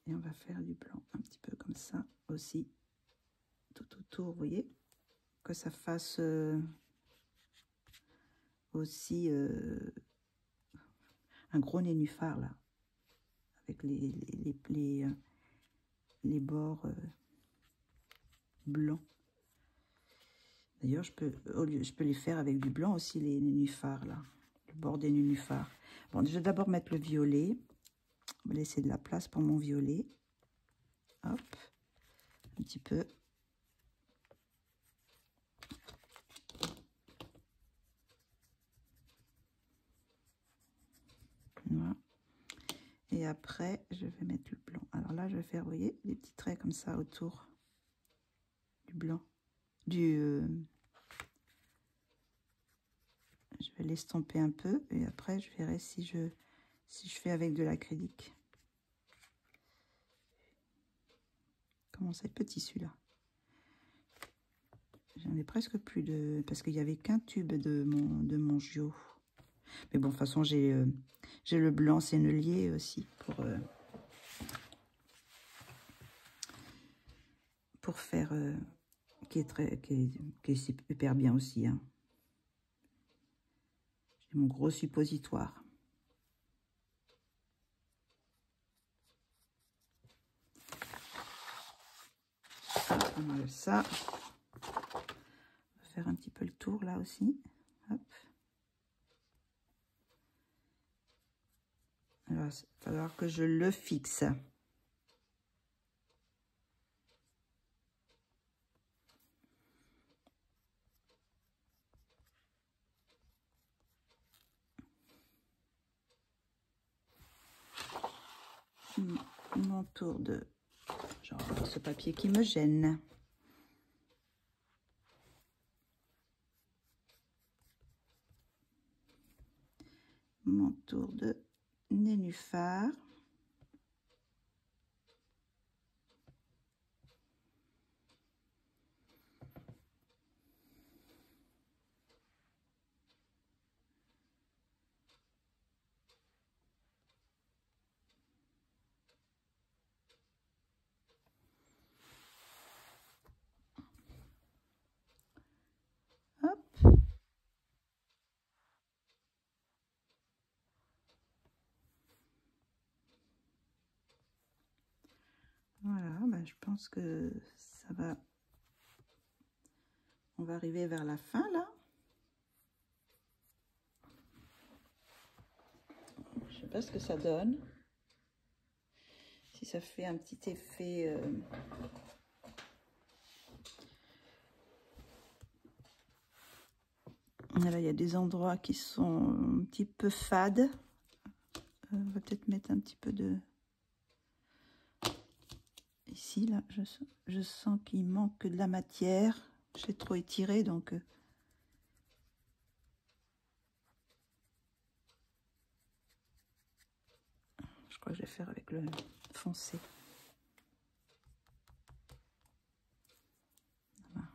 Et on va faire du blanc un petit peu comme ça aussi. Tout autour, vous voyez. Que ça fasse aussi un gros nénuphar là. Avec les bords blancs. D'ailleurs, je peux les faire avec du blanc aussi, les nénuphars là. Le bord des nénuphars. Bon, je vais d'abord mettre le violet. On va laisser de la place pour mon violet. Hop. Un petit peu. Voilà. Et après, je vais mettre le blanc. Alors là, je vais faire, vous voyez, des petits traits comme ça autour du blanc. Je vais l'estomper un peu et après je verrai si je fais avec de l'acrylique. Comment ça être petit celui-là. J'en ai presque plus de... Parce qu'il n'y avait qu'un tube de mon Gio. Mais bon, de toute façon, j'ai le blanc sennelier aussi pour faire... qui est super bien aussi. Hein. J'ai mon gros suppositoire. On enlève ça. On va faire un petit peu le tour là aussi. Hop. Alors, il va falloir que je le fixe. Mon tour de... Genre ce papier qui me gêne. Mon tour de nénuphar. Hop. Voilà, ben je pense que ça va... On va arriver vers la fin, là. Je sais pas ce que ça donne. Si ça fait un petit effet... Là, il y a des endroits qui sont un petit peu fades. On va peut-être mettre un petit peu de... Ici, là, je sens qu'il manque de la matière. J'ai trop étiré, donc... Je crois que je vais faire avec le foncé. Voilà.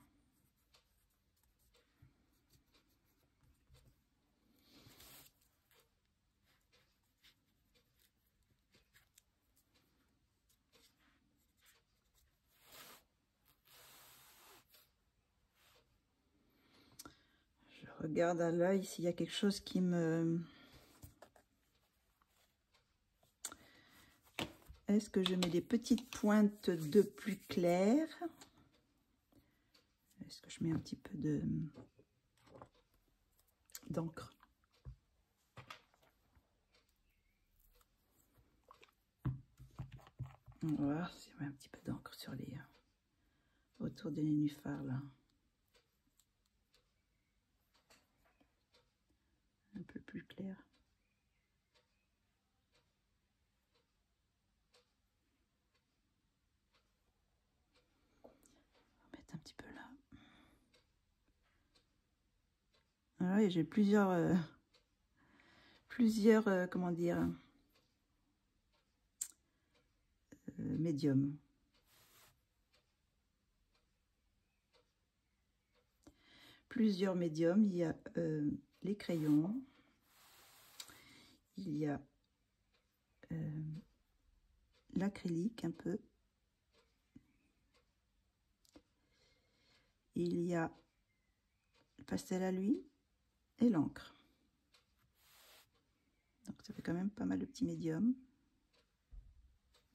Je regarde à l'œil s'il y a quelque chose qui me... Est-ce que je mets des petites pointes de plus clair? Est-ce que je mets un petit peu d'encre? On va voir si on met un petit peu d'encre sur les... autour des nénuphars, là. Un peu plus clair. On va mettre un petit peu là. Alors, et j'ai plusieurs comment dire, médiums. Plusieurs médiums. Il y a les crayons. Il y a l'acrylique un peu. Il y a le pastel à l'huile et l'encre. Donc ça fait quand même pas mal de petits médiums.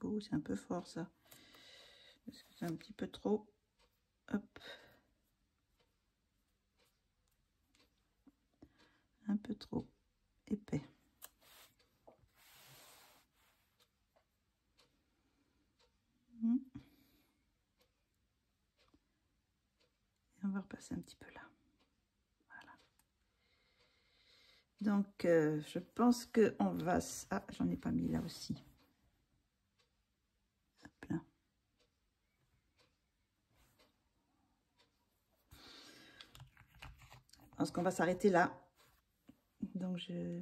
Oh, c'est un peu fort ça. Est-ce que c'est un petit peu trop? Hop. Un peu trop épais. Et on va repasser un petit peu là. Voilà. Donc, je pense qu'on va... Ah, j'en ai pas mis là aussi. Hop là. pense qu'on va s'arrêter là. Donc, je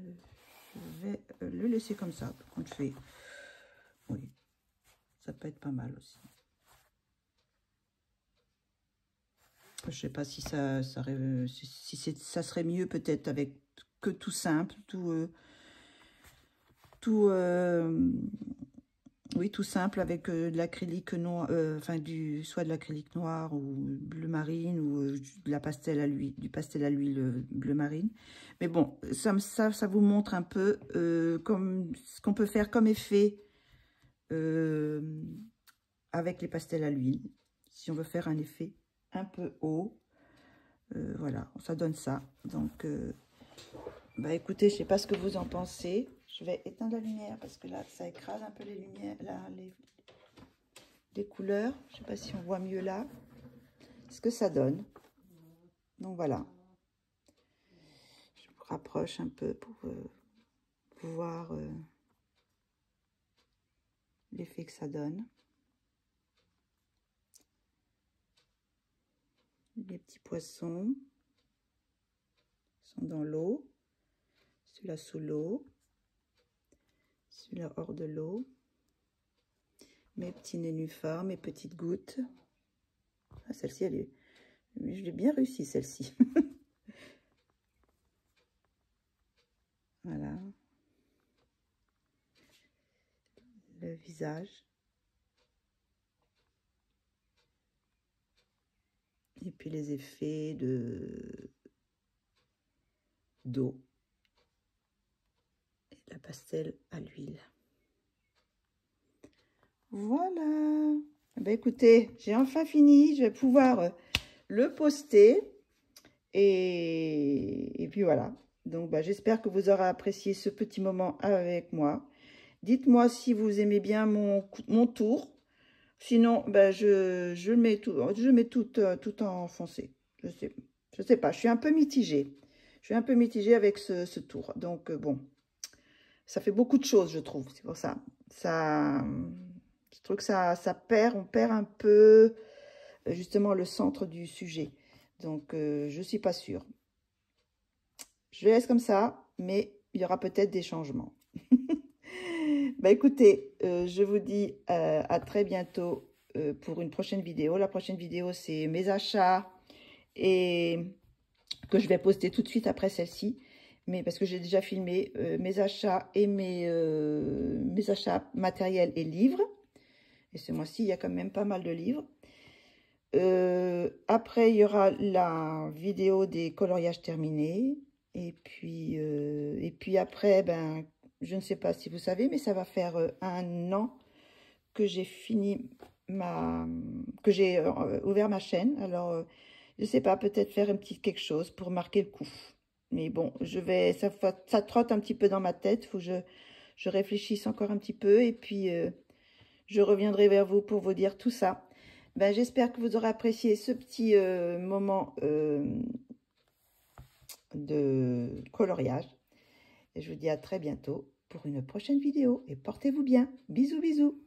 vais le laisser comme ça. On le fait. Oui, ça peut être pas mal aussi. Je sais pas si ça serait mieux peut-être avec que tout simple, oui, tout simple avec de l'acrylique noir, enfin soit de l'acrylique noir ou bleu marine ou de la pastel à l'huile, du pastel à l'huile bleu marine. Mais bon, ça vous montre un peu comme ce qu'on peut faire comme effet avec les pastels à l'huile. Si on veut faire un effet un peu haut, voilà, ça donne ça. Donc, bah écoutez, je sais pas ce que vous en pensez. Je vais éteindre la lumière parce que là, ça écrase un peu les lumières, là, les couleurs. Je sais pas si on voit mieux là. Ce que ça donne. Donc voilà. Je vous rapproche un peu pour voir l'effet que ça donne. Les petits poissons sont dans l'eau. Celui-là sous l'eau. Celui-là hors de l'eau. Mes petits nénuphars, mes petites gouttes. Ah, celle-ci, je l'ai bien réussi, celle-ci. Voilà. Le visage. Et puis les effets d'eau. Et de la pastel à l'huile. Voilà. Ben écoutez, j'ai enfin fini. Je vais pouvoir le poster. Et puis voilà. Donc ben, j'espère que vous aurez apprécié ce petit moment avec moi. Dites-moi si vous aimez bien mon tour. Sinon, ben je mets tout en foncé. Je sais pas. Je suis un peu mitigée. Je suis un peu mitigée avec ce tour. Donc bon, ça fait beaucoup de choses, je trouve. C'est pour ça. Je trouve que on perd un peu justement le centre du sujet. Donc, je suis pas sûre. Je laisse comme ça, mais il y aura peut-être des changements. Bah écoutez, je vous dis à très bientôt pour une prochaine vidéo. La prochaine vidéo, c'est mes achats et que je vais poster tout de suite après celle-ci. Mais parce que j'ai déjà filmé mes achats et mes achats matériels et livres. Et ce mois-ci, il y a quand même pas mal de livres. Après, il y aura la vidéo des coloriages terminés. Et puis après, ben, je ne sais pas si vous savez, mais ça va faire 1 an que j'ai fini que j'ai ouvert ma chaîne. Alors, je ne sais pas, peut-être faire un petit quelque chose pour marquer le coup. Mais bon, ça trotte un petit peu dans ma tête. Il faut que je réfléchisse encore un petit peu. Et puis, je reviendrai vers vous pour vous dire tout ça. Ben, j'espère que vous aurez apprécié ce petit moment de coloriage. Et je vous dis à très bientôt pour une prochaine vidéo. Et portez-vous bien. Bisous, bisous.